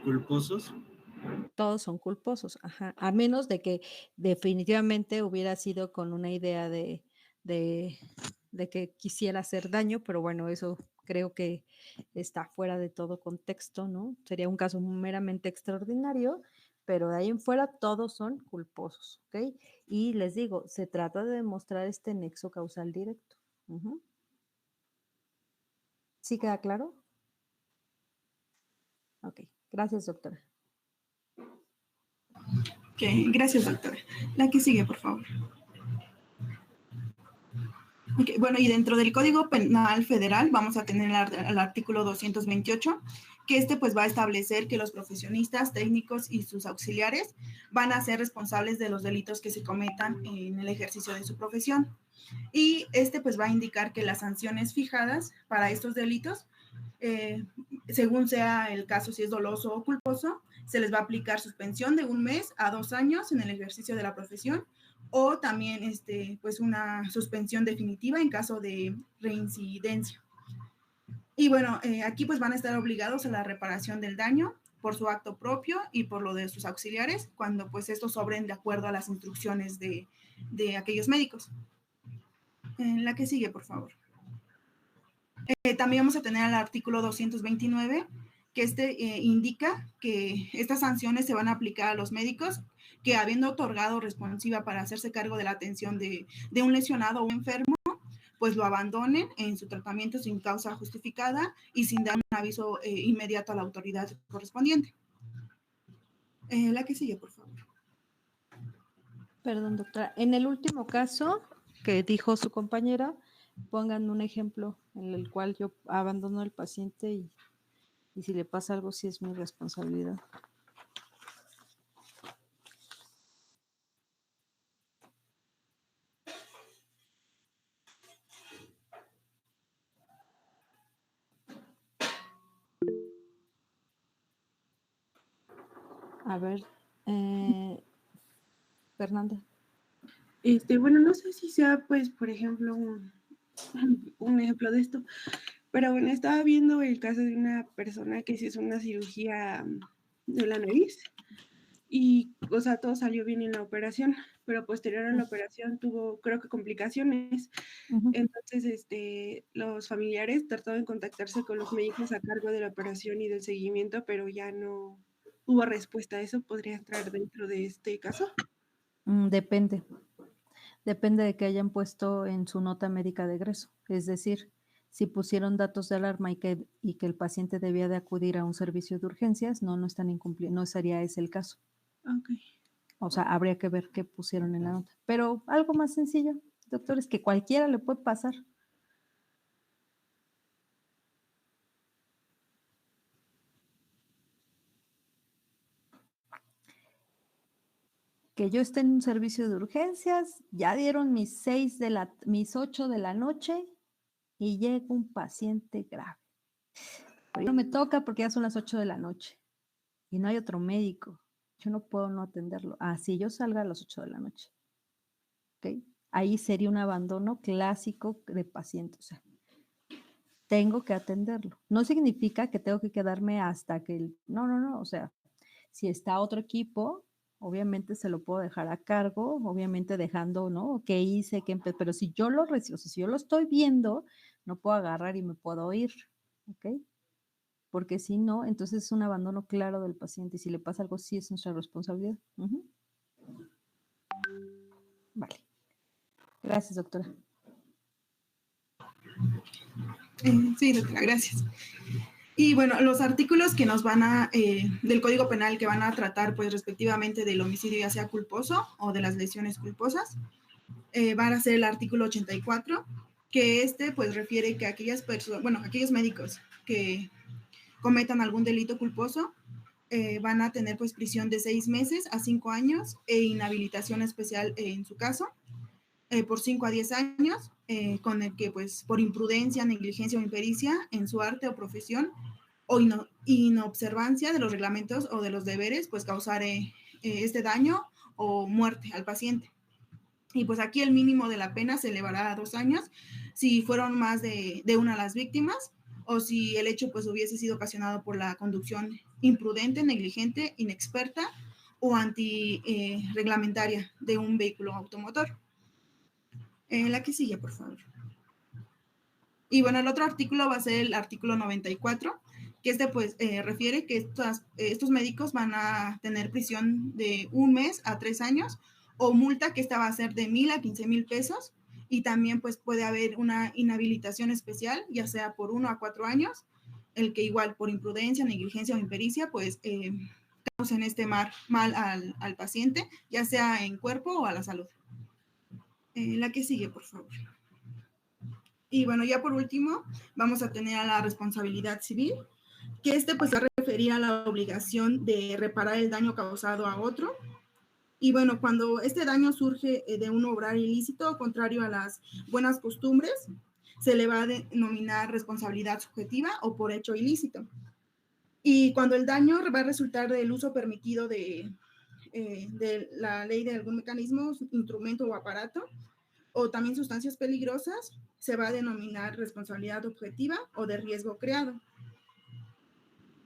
¿Culposos? Todos son culposos, ajá, a menos de que definitivamente hubiera sido con una idea de que quisiera hacer daño, pero bueno, eso creo que está fuera de todo contexto, ¿no? Sería un caso meramente extraordinario, pero de ahí en fuera todos son culposos, ¿ok? Y les digo, se trata de demostrar este nexo causal directo. Uh-huh. ¿Sí queda claro? Ok, gracias, doctora. Ok, gracias, doctora. La que sigue, por favor. Okay, bueno, y dentro del Código Penal Federal vamos a tener el artículo 228, que pues va a establecer que los profesionistas, técnicos y sus auxiliares van a ser responsables de los delitos que se cometan en el ejercicio de su profesión. Y pues va a indicar que las sanciones fijadas para estos delitos, según sea el caso, si es doloso o culposo, se les va a aplicar suspensión de 1 mes a 2 años en el ejercicio de la profesión, o también pues una suspensión definitiva en caso de reincidencia. Y bueno, aquí pues van a estar obligados a la reparación del daño por su acto propio y por lo de sus auxiliares, cuando pues estos obren de acuerdo a las instrucciones de aquellos médicos. La que sigue, por favor. También vamos a tener el artículo 229, que indica que estas sanciones se van a aplicar a los médicos que, habiendo otorgado responsiva para hacerse cargo de la atención de un lesionado o un enfermo, pues lo abandonen en su tratamiento sin causa justificada y sin dar un aviso inmediato a la autoridad correspondiente. La que sigue, por favor. Perdón, doctora. En el último caso que dijo su compañera, pongan un ejemplo en el cual yo abandono al paciente y si le pasa algo, sí es mi responsabilidad. A ver, Fernanda. Bueno, no sé si sea, pues, por ejemplo, un ejemplo de esto, pero bueno, estaba viendo el caso de una persona que se hizo una cirugía de la nariz y, o sea, todo salió bien en la operación, pero posterior a la operación tuvo, creo que, complicaciones. Entonces, los familiares trataron de contactarse con los médicos a cargo de la operación y del seguimiento, pero ya no hubo respuesta. ¿Eso podría entrar dentro de este caso? Depende. Depende de que hayan puesto en su nota médica de egreso. Es decir, si pusieron datos de alarma y que el paciente debía de acudir a un servicio de urgencias, no están incumpliendo, no sería ese el caso. Ok. O sea, habría que ver qué pusieron en la nota. Pero algo más sencillo, doctor, es que cualquiera le puede pasar. Que yo esté en un servicio de urgencias, ya dieron mis 8 de la noche y llega un paciente grave. Pero no me toca porque ya son las 8 de la noche y no hay otro médico. Yo no puedo no atenderlo. Así yo salga a las 8 de la noche. ¿Ok? Ahí sería un abandono clásico de paciente. O sea, tengo que atenderlo. No significa que tengo que quedarme hasta que no. O sea, si está otro equipo, obviamente se lo puedo dejar a cargo, obviamente dejando, ¿no? ¿Qué hice? Pero si yo lo recibo, o sea, si yo lo estoy viendo, no puedo agarrar y me puedo ir, ¿ok? Porque si no, entonces es un abandono claro del paciente y si le pasa algo, sí es nuestra responsabilidad. Vale. Gracias, doctora. Sí, doctora, gracias. Y bueno, los artículos que nos van a, del Código Penal que van a tratar, pues, respectivamente del homicidio ya sea culposo o de las lesiones culposas, van a ser el artículo 84, que pues, refiere que aquellas personas, bueno, aquellos médicos que cometan algún delito culposo, van a tener, pues, prisión de 6 meses a 5 años e inhabilitación especial en su caso, por 5 a 10 años, con el que, pues, por imprudencia, negligencia o impericia en su arte o profesión, o inobservancia de los reglamentos o de los deberes, pues causar este daño o muerte al paciente. Y pues aquí el mínimo de la pena se elevará a 2 años si fueron más de una las víctimas o si el hecho pues hubiese sido ocasionado por la conducción imprudente, negligente, inexperta o antirreglamentaria de un vehículo automotor. La que sigue, por favor. Y bueno, el otro artículo va a ser el artículo 94, que pues refiere que estos médicos van a tener prisión de 1 mes a 3 años o multa que esta va a ser de 1,000 a 15,000 pesos y también pues puede haber una inhabilitación especial, ya sea por 1 a 4 años, el que igual por imprudencia, negligencia o impericia pues causen este mal al paciente, ya sea en cuerpo o a la salud. La que sigue, por favor. Y bueno, ya por último, vamos a tener a la responsabilidad civil, que pues se referir a la obligación de reparar el daño causado a otro. Y bueno, cuando este daño surge de un obrar ilícito, contrario a las buenas costumbres, se le va a denominar responsabilidad subjetiva o por hecho ilícito. Y cuando el daño va a resultar del uso permitido de la ley de algún mecanismo, instrumento o aparato, o también sustancias peligrosas, se va a denominar responsabilidad objetiva o de riesgo creado.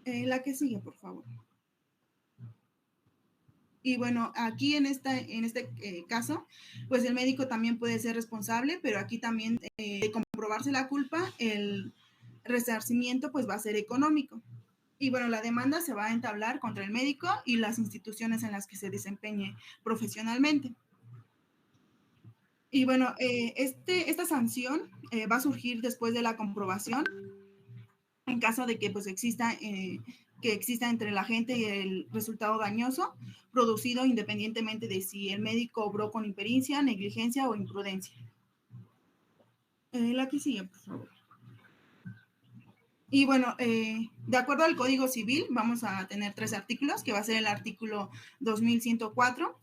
La que sigue, por favor. Y bueno, aquí en este caso, pues el médico también puede ser responsable, pero aquí también de comprobarse la culpa, el resarcimiento pues va a ser económico. Y bueno, la demanda se va a entablar contra el médico y las instituciones en las que se desempeñe profesionalmente. Y bueno, esta sanción va a surgir después de la comprobación, en caso de que pues exista entre el agente y el resultado dañoso, producido independientemente de si el médico obró con impericia, negligencia o imprudencia. La que sigue, por favor. Y bueno, de acuerdo al Código Civil, vamos a tener 3 artículos, que va a ser el artículo 2104,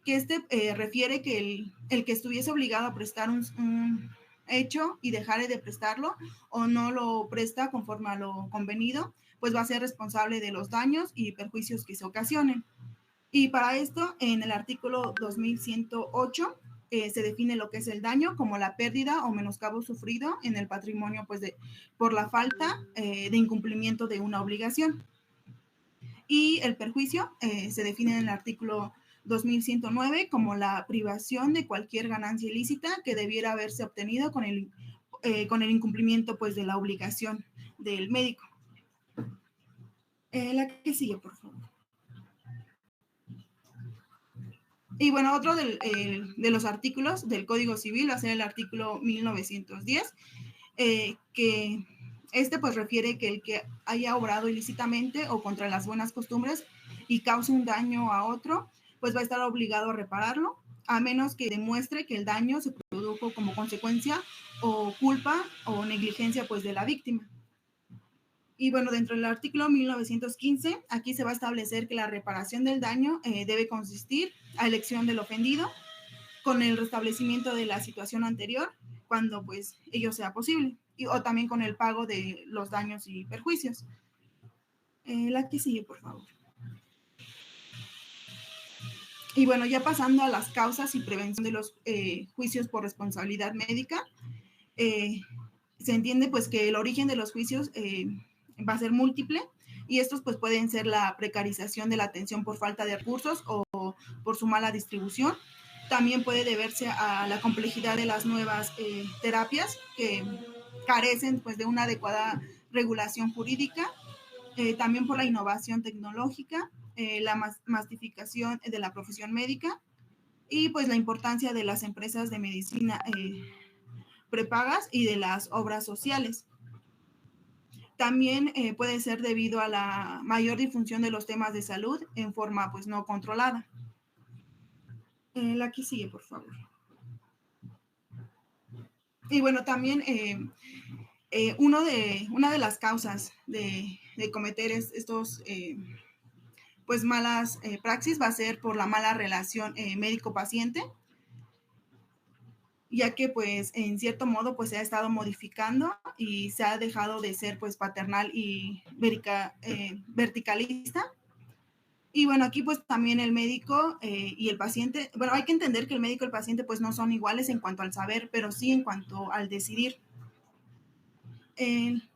que refiere que el que estuviese obligado a prestar un hecho y dejare de prestarlo o no lo presta conforme a lo convenido, pues va a ser responsable de los daños y perjuicios que se ocasionen. Y para esto, en el artículo 2108, se define lo que es el daño como la pérdida o menoscabo sufrido en el patrimonio pues por la falta de incumplimiento de una obligación. Y el perjuicio se define en el artículo 2109 como la privación de cualquier ganancia ilícita que debiera haberse obtenido con el incumplimiento pues, de la obligación del médico. La que sigue, por favor. Y bueno, otro de los artículos del Código Civil va a ser el artículo 1910, que pues refiere que el que haya obrado ilícitamente o contra las buenas costumbres y cause un daño a otro, pues va a estar obligado a repararlo, a menos que demuestre que el daño se produjo como consecuencia o culpa o negligencia pues de la víctima. Y bueno, dentro del artículo 1915, aquí se va a establecer que la reparación del daño debe consistir a elección del ofendido con el restablecimiento de la situación anterior, cuando pues ello sea posible, o también con el pago de los daños y perjuicios. La que sigue, por favor. Y bueno, ya pasando a las causas y prevención de los juicios por responsabilidad médica, se entiende pues que el origen de los juicios va a ser múltiple, y estos pues pueden ser la precarización de la atención por falta de recursos o por su mala distribución. También puede deberse a la complejidad de las nuevas terapias que carecen pues de una adecuada regulación jurídica, también por la innovación tecnológica, la masificación de la profesión médica y pues la importancia de las empresas de medicina prepagas y de las obras sociales. También puede ser debido a la mayor difusión de los temas de salud en forma pues no controlada. La que sigue, por favor. Y bueno, también una de las causas de cometer estos pues malas praxis va a ser por la mala relación médico-paciente, ya que pues en cierto modo pues se ha estado modificando y se ha dejado de ser pues paternal y verticalista. Y bueno, aquí pues también el médico y el paciente, bueno, hay que entender que el médico y el paciente pues no son iguales en cuanto al saber, pero sí en cuanto al decidir.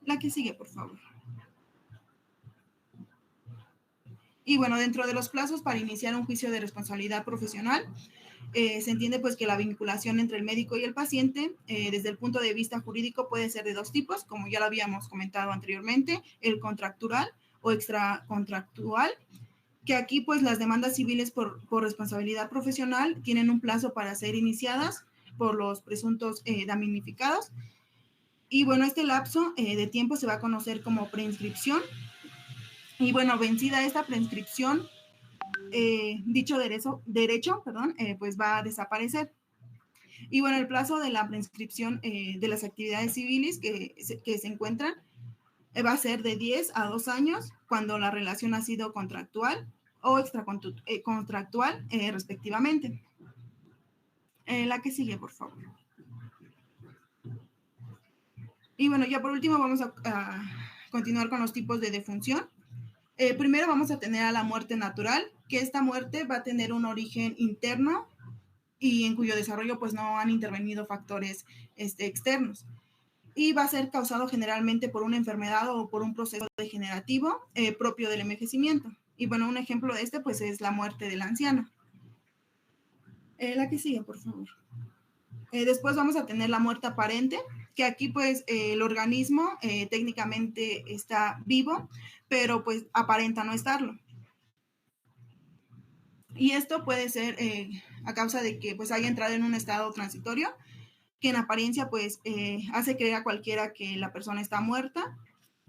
La que sigue, por favor. Y bueno, dentro de los plazos para iniciar un juicio de responsabilidad profesional, se entiende pues que la vinculación entre el médico y el paciente desde el punto de vista jurídico puede ser de dos tipos, como ya lo habíamos comentado anteriormente, el contractual o extracontractual, que aquí pues las demandas civiles por responsabilidad profesional tienen un plazo para ser iniciadas por los presuntos damnificados. Y bueno, este lapso de tiempo se va a conocer como preinscripción. Y bueno, vencida esta preinscripción, dicho derecho, pues va a desaparecer. Y bueno, el plazo de la preinscripción de las actividades civiles que se encuentran va a ser de 10 a 2 años cuando la relación ha sido contractual o extracontractual respectivamente. La que sigue, por favor. Y bueno, ya por último vamos a continuar con los tipos de defunción. Primero vamos a tener a la muerte natural, que esta muerte va a tener un origen interno y en cuyo desarrollo pues no han intervenido factores externos. Y va a ser causado generalmente por una enfermedad o por un proceso degenerativo propio del envejecimiento. Y bueno, un ejemplo de pues es la muerte del anciano. La que sigue, por favor. Después vamos a tener la muerte aparente, que aquí pues el organismo técnicamente está vivo, pero pues aparenta no estarlo. Y esto puede ser a causa de que pues haya entrado en un estado transitorio, que en apariencia pues hace creer a cualquiera que la persona está muerta.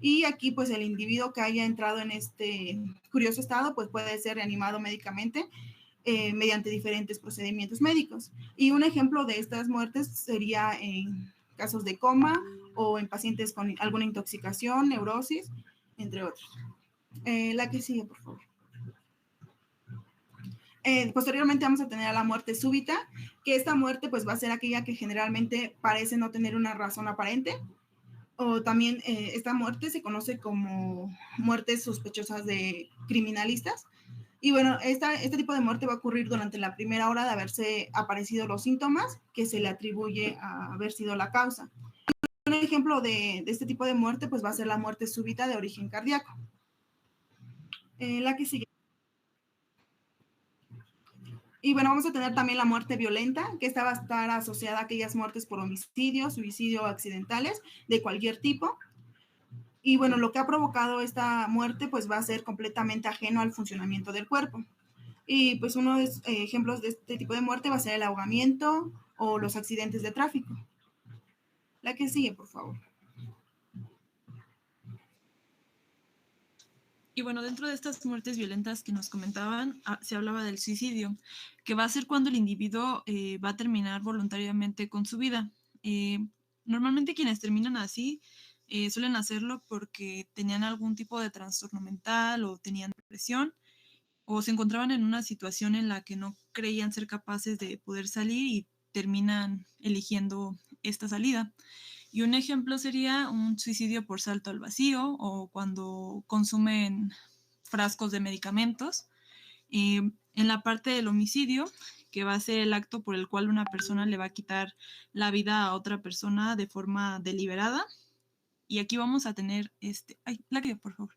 Y aquí pues el individuo que haya entrado en este curioso estado pues puede ser reanimado médicamente mediante diferentes procedimientos médicos. Y un ejemplo de estas muertes sería en casos de coma o en pacientes con alguna intoxicación, neurosis, entre otros. La que sigue, por favor. Posteriormente vamos a tener a la muerte súbita, que esta muerte pues va a ser aquella que generalmente parece no tener una razón aparente, o también esta muerte se conoce como muertes sospechosas de criminalistas. Y bueno, este tipo de muerte va a ocurrir durante la primera hora de haberse aparecido los síntomas que se le atribuye a haber sido la causa. Un ejemplo de este tipo de muerte pues va a ser la muerte súbita de origen cardíaco. La que sigue. Y bueno, vamos a tener también la muerte violenta, que esta va a estar asociada a aquellas muertes por homicidio, suicidio accidentales de cualquier tipo. Y bueno, lo que ha provocado esta muerte pues va a ser completamente ajeno al funcionamiento del cuerpo. Y pues uno de ejemplos de este tipo de muerte va a ser el ahogamiento o los accidentes de tráfico. La que sigue, por favor. Y bueno, dentro de estas muertes violentas que nos comentaban, se hablaba del suicidio, que va a ser cuando el individuo va a terminar voluntariamente con su vida. Normalmente quienes terminan así suelen hacerlo porque tenían algún tipo de trastorno mental o tenían depresión o se encontraban en una situación en la que no creían ser capaces de poder salir y terminan eligiendo esta salida. Y un ejemplo sería un suicidio por salto al vacío o cuando consumen frascos de medicamentos. En la parte del homicidio, que va a ser el acto por el cual una persona le va a quitar la vida a otra persona de forma deliberada. Y aquí vamos a tener la que por favor.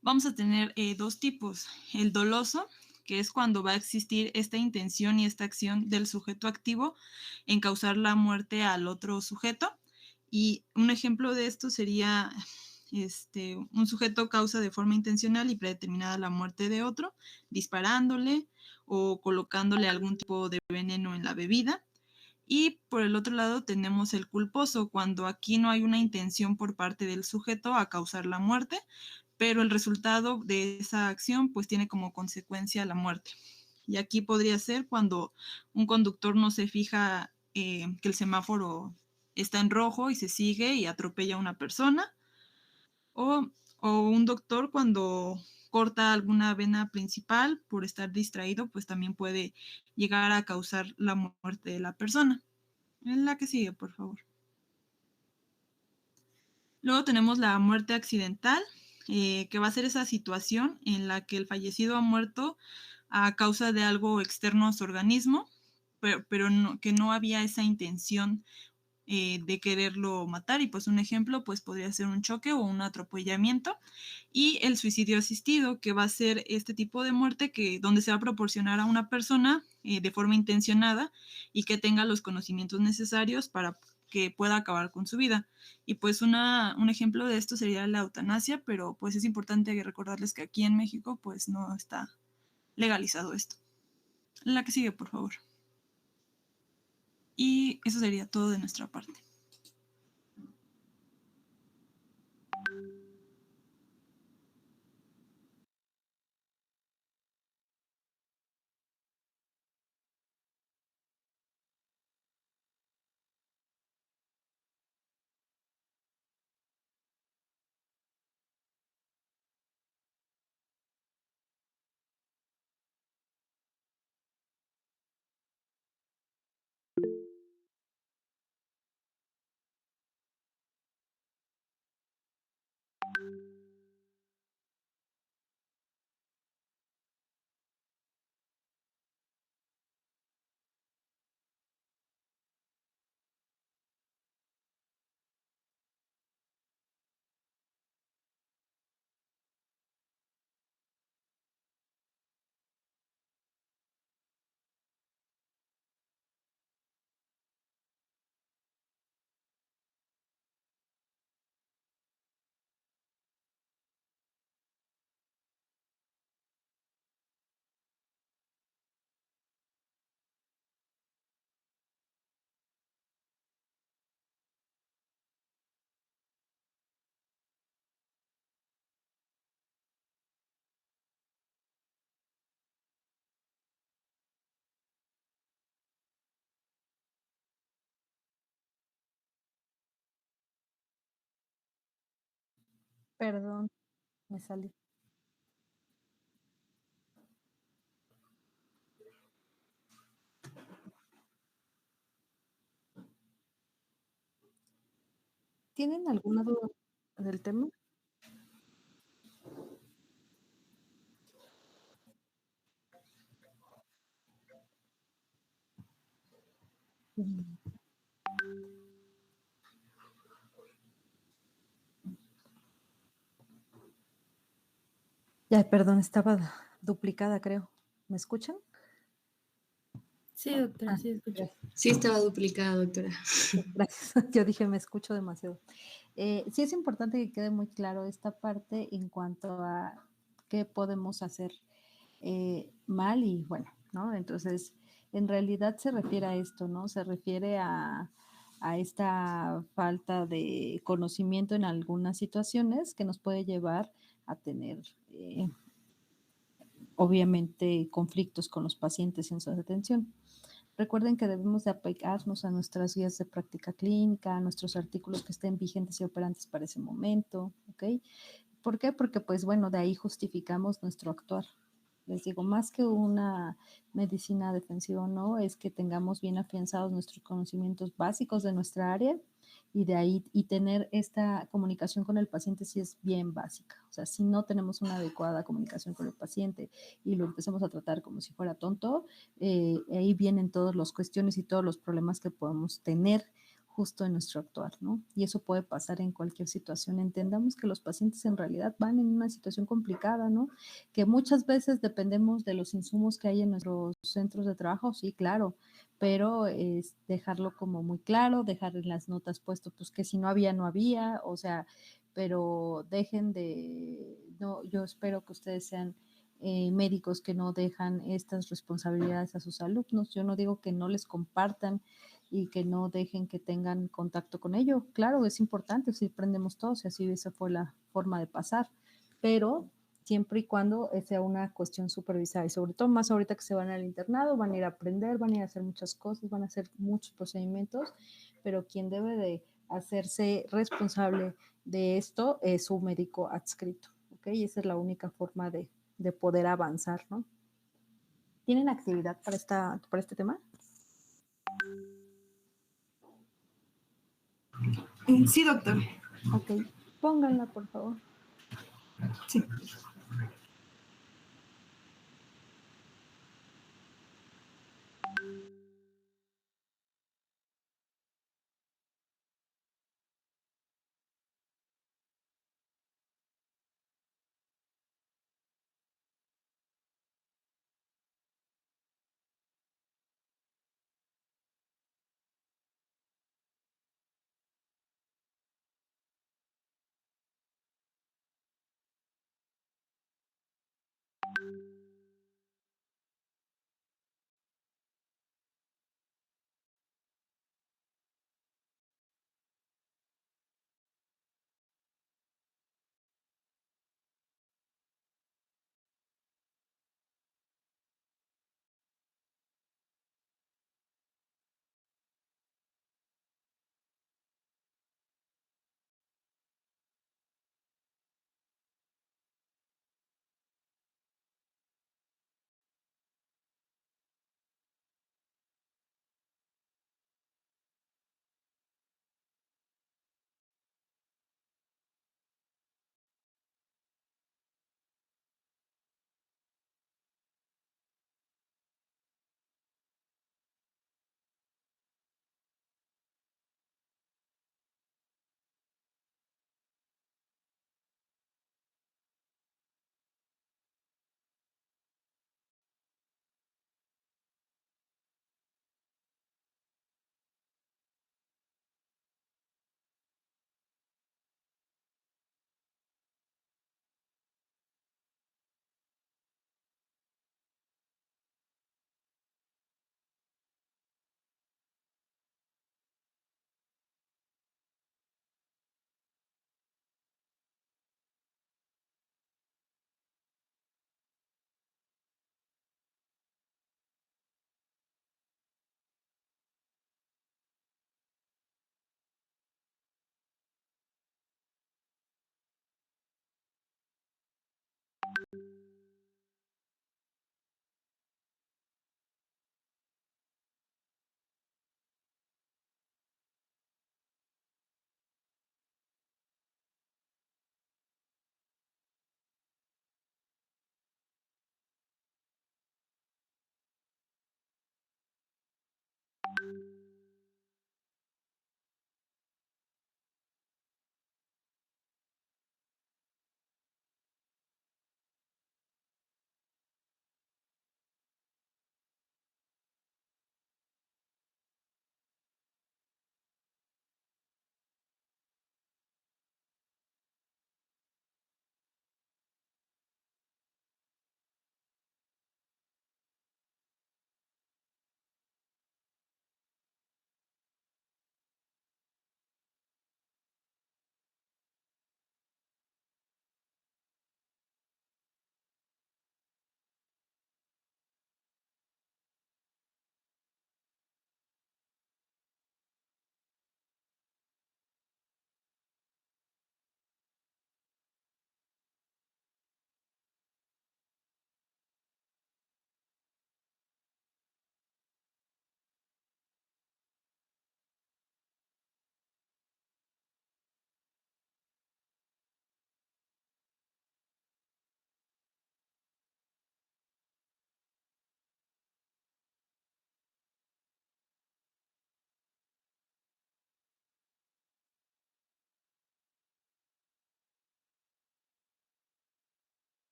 Vamos a tener dos tipos. El doloso, que es cuando va a existir esta intención y esta acción del sujeto activo en causar la muerte al otro sujeto. Y un ejemplo de esto sería un sujeto causa de forma intencional y predeterminada la muerte de otro, disparándole o colocándole algún tipo de veneno en la bebida. Y por el otro lado tenemos el culposo, cuando aquí no hay una intención por parte del sujeto a causar la muerte, pero el resultado de esa acción pues tiene como consecuencia la muerte. Y aquí podría ser cuando un conductor no se fija que el semáforo está en rojo y se sigue y atropella a una persona, o un doctor cuando corta alguna vena principal por estar distraído, pues también puede llegar a causar la muerte de la persona. La que sigue, por favor. Luego tenemos la muerte accidental, que va a ser esa situación en la que el fallecido ha muerto a causa de algo externo a su organismo, pero que no había esa intención de quererlo matar. Y pues un ejemplo pues podría ser un choque o un atropellamiento. Y el suicidio asistido, que va a ser este tipo de muerte donde se va a proporcionar a una persona de forma intencionada y que tenga los conocimientos necesarios para que pueda acabar con su vida. Y pues un ejemplo de esto sería la eutanasia, pero pues es importante recordarles que aquí en México pues no está legalizado esto. La que sigue, por favor. Y eso sería todo de nuestra parte. Perdón, me salí. ¿Tienen alguna duda del tema? Ya, perdón, estaba duplicada, creo. ¿Me escuchan? Sí, doctora, Ah, sí escucho. gracias. Sí estaba duplicada, doctora. Gracias. Yo dije, me escucho demasiado. Sí es importante que quede muy claro esta parte en cuanto a qué podemos hacer mal y bueno, ¿no? Entonces, en realidad se refiere a esto, ¿no? Se refiere a esta falta de conocimiento en algunas situaciones que nos puede llevar a tener obviamente conflictos con los pacientes en su atención. Recuerden que debemos de apegarnos a nuestras guías de práctica clínica, a nuestros artículos que estén vigentes y operantes para ese momento, ¿ok? ¿Por qué? Porque pues bueno, de ahí justificamos nuestro actuar. Les digo, más que una medicina defensiva o no, es que tengamos bien afianzados nuestros conocimientos básicos de nuestra área y de ahí, y tener esta comunicación con el paciente si es bien básica. O sea, si no tenemos una adecuada comunicación con el paciente y lo empezamos a tratar como si fuera tonto, ahí vienen todas las cuestiones y todos los problemas que podemos tener justo en nuestro actuar, ¿no? Y eso puede pasar en cualquier situación. Entendamos que los pacientes en realidad van en una situación complicada, ¿no? Que muchas veces dependemos de los insumos que hay en nuestros centros de trabajo, sí, claro, pero es dejarlo como muy claro, dejar en las notas puesto, pues que si no había, no había, o sea, pero dejen de, no, yo espero que ustedes sean médicos que no dejan estas responsabilidades a sus alumnos. Yo no digo que no les compartan y que no dejen que tengan contacto con ello. Claro, es importante, si aprendemos todos y así esa fue la forma de pasar, pero siempre y cuando sea una cuestión supervisada y sobre todo más ahorita que se van al internado, van a ir a aprender, van a ir a hacer muchas cosas, van a hacer muchos procedimientos, pero quien debe de hacerse responsable de esto es su médico adscrito, ¿ok? Y esa es la única forma de poder avanzar, ¿no? ¿Tienen actividad para este tema? Sí, doctor. Ok, pónganla, por favor. Sí.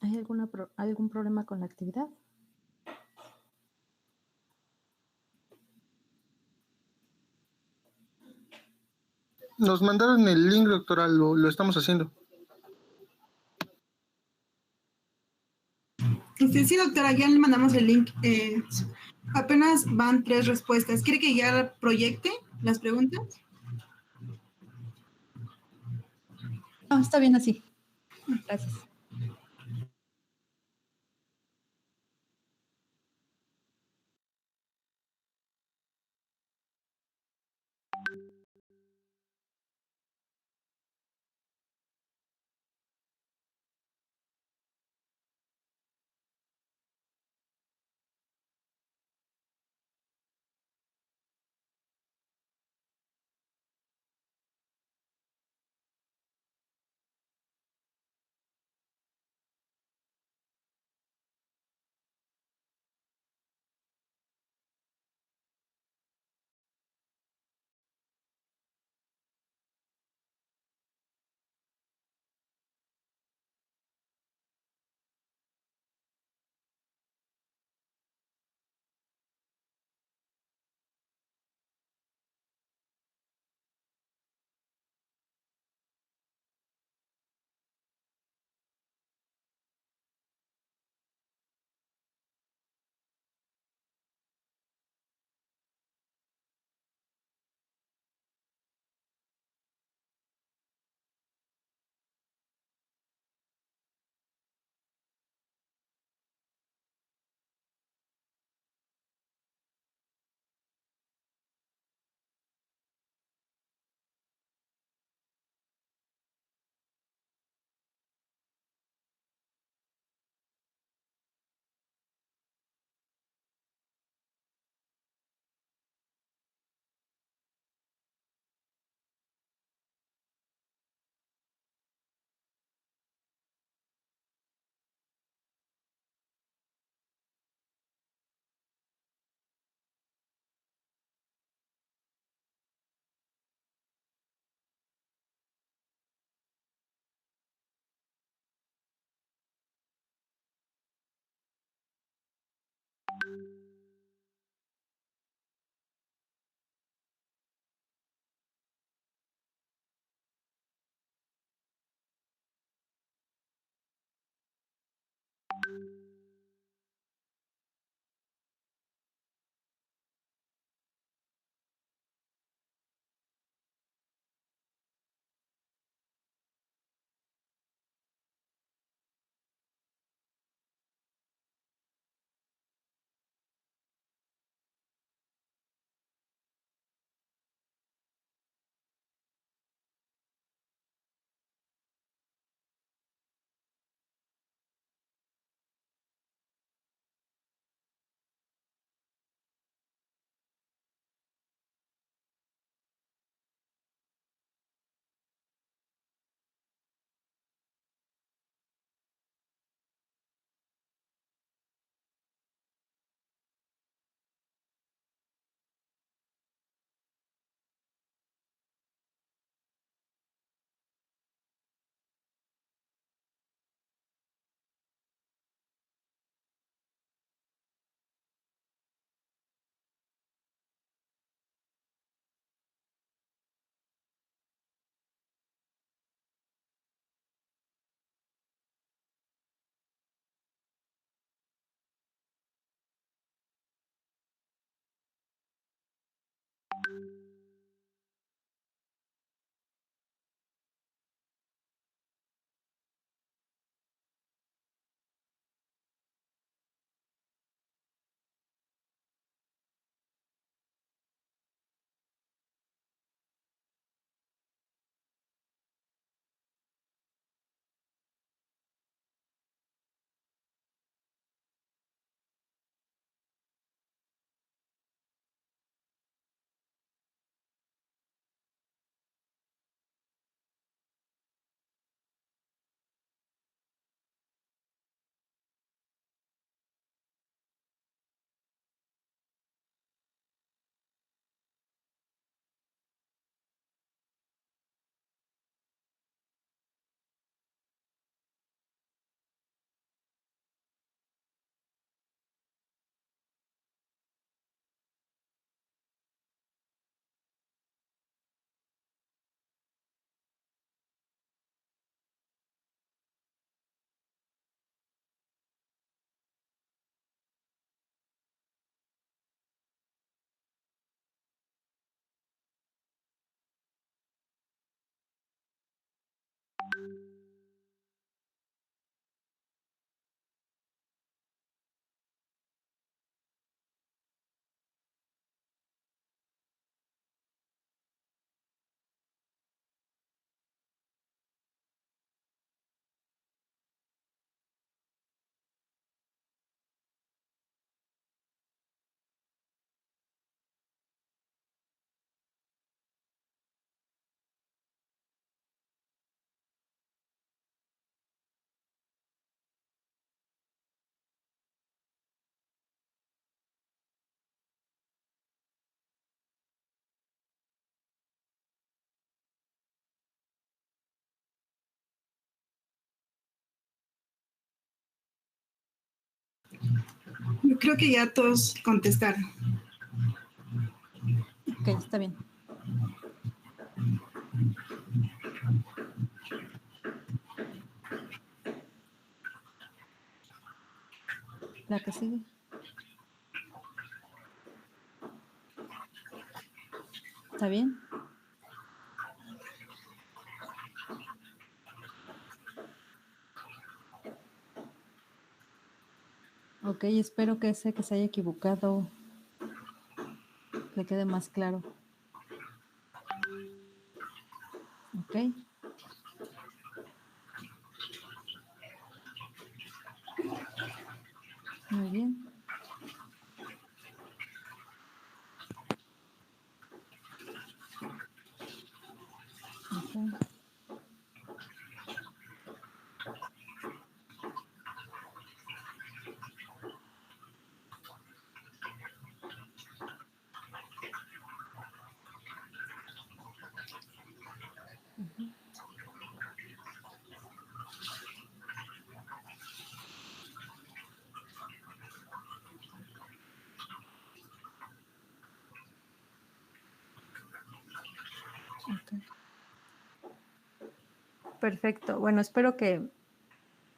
¿Hay algún problema con la actividad? Nos mandaron el link, doctora, lo estamos haciendo. Sí, doctora, ya le mandamos el link. Apenas van 3 respuestas. ¿Quiere que ya proyecte las preguntas? No, está bien así. Gracias. Yo creo que ya todos contestaron. Ok, está bien. La que sigue. ¿Está bien? Ok, espero que ese que se haya equivocado le quede más claro. Ok. Muy bien. Ok. Ujú. Ok. Perfecto. Bueno, espero que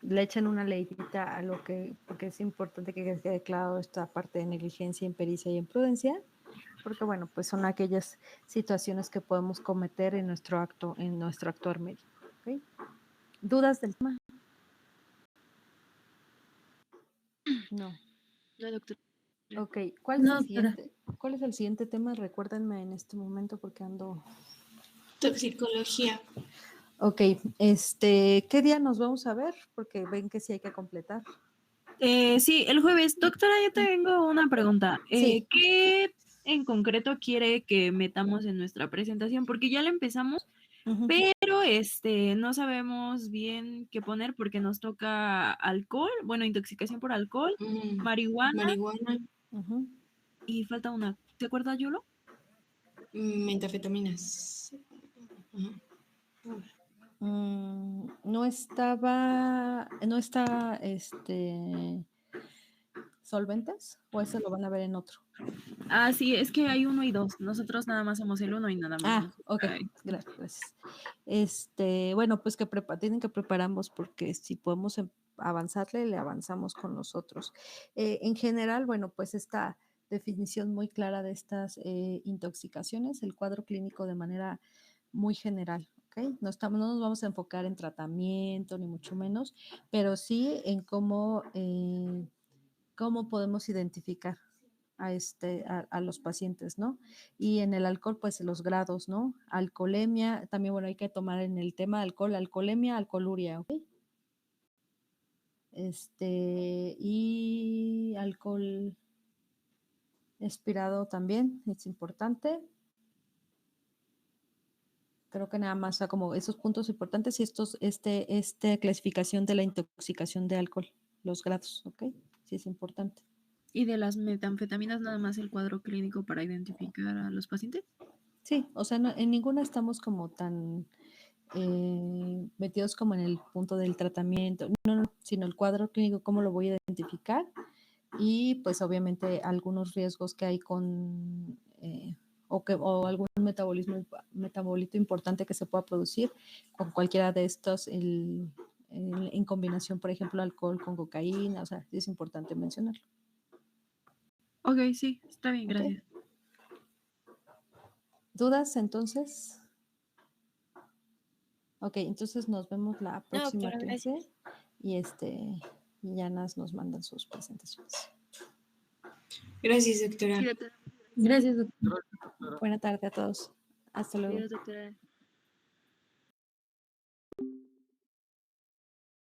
le echen una leidita a lo que, porque es importante que quede claro esta parte de negligencia, impericia y imprudencia, porque bueno, pues son aquellas situaciones que podemos cometer en nuestro actuar médico. ¿Okay? ¿Dudas del tema? No. No, doctor. Ok, ¿cuál es el siguiente? ¿Cuál es el siguiente tema? Recuérdenme en este momento porque ando. Toxicología. Ok, ¿qué día nos vamos a ver? Porque ven que sí hay que completar. Sí, el jueves. Doctora, yo tengo una pregunta. Sí. ¿Qué en concreto quiere que metamos en nuestra presentación? Porque ya la empezamos, pero no sabemos bien qué poner porque nos toca alcohol, bueno, intoxicación por alcohol, marihuana. Y falta una. ¿Te acuerdas, Yulo? Metafetaminas. No está, solventes, o eso lo van a ver en otro. Ah, sí, es que hay 1 y 2. Nosotros nada más somos el 1 y nada más. Ok, gracias. Bueno, pues que tienen que preparar ambos porque si podemos avanzarle, le avanzamos con nosotros. En general, bueno, pues esta definición muy clara de estas intoxicaciones, el cuadro clínico de manera muy general. ¿Okay? No nos vamos a enfocar en tratamiento, ni mucho menos, pero sí en cómo podemos identificar a los pacientes, ¿no? Y en el alcohol, pues los grados, ¿no? Alcoholemia, también, bueno, hay que tomar en el tema alcohol, alcoholemia, alcoholuria, ¿ok? Y alcohol expirado también, es importante. Creo que nada más, o sea, como esos puntos importantes y esta clasificación de la intoxicación de alcohol, los grados, ¿ok? Sí es importante. ¿Y de las metanfetaminas nada más el cuadro clínico para identificar a los pacientes? Sí, o sea, en ninguna estamos como tan metidos como en el punto del tratamiento, no, sino el cuadro clínico, cómo lo voy a identificar y pues obviamente algunos riesgos que hay con o algún metabolito importante que se pueda producir con cualquiera de estos en combinación, por ejemplo, alcohol con cocaína, o sea, es importante mencionarlo. Ok, sí, está bien, gracias. ¿Dudas entonces? Ok, entonces nos vemos la próxima clase y ya nos mandan sus presentaciones. Gracias, doctora. Sí, doctora. Gracias, doctora. Buena tarde a todos. Hasta luego. Adiós, doctora.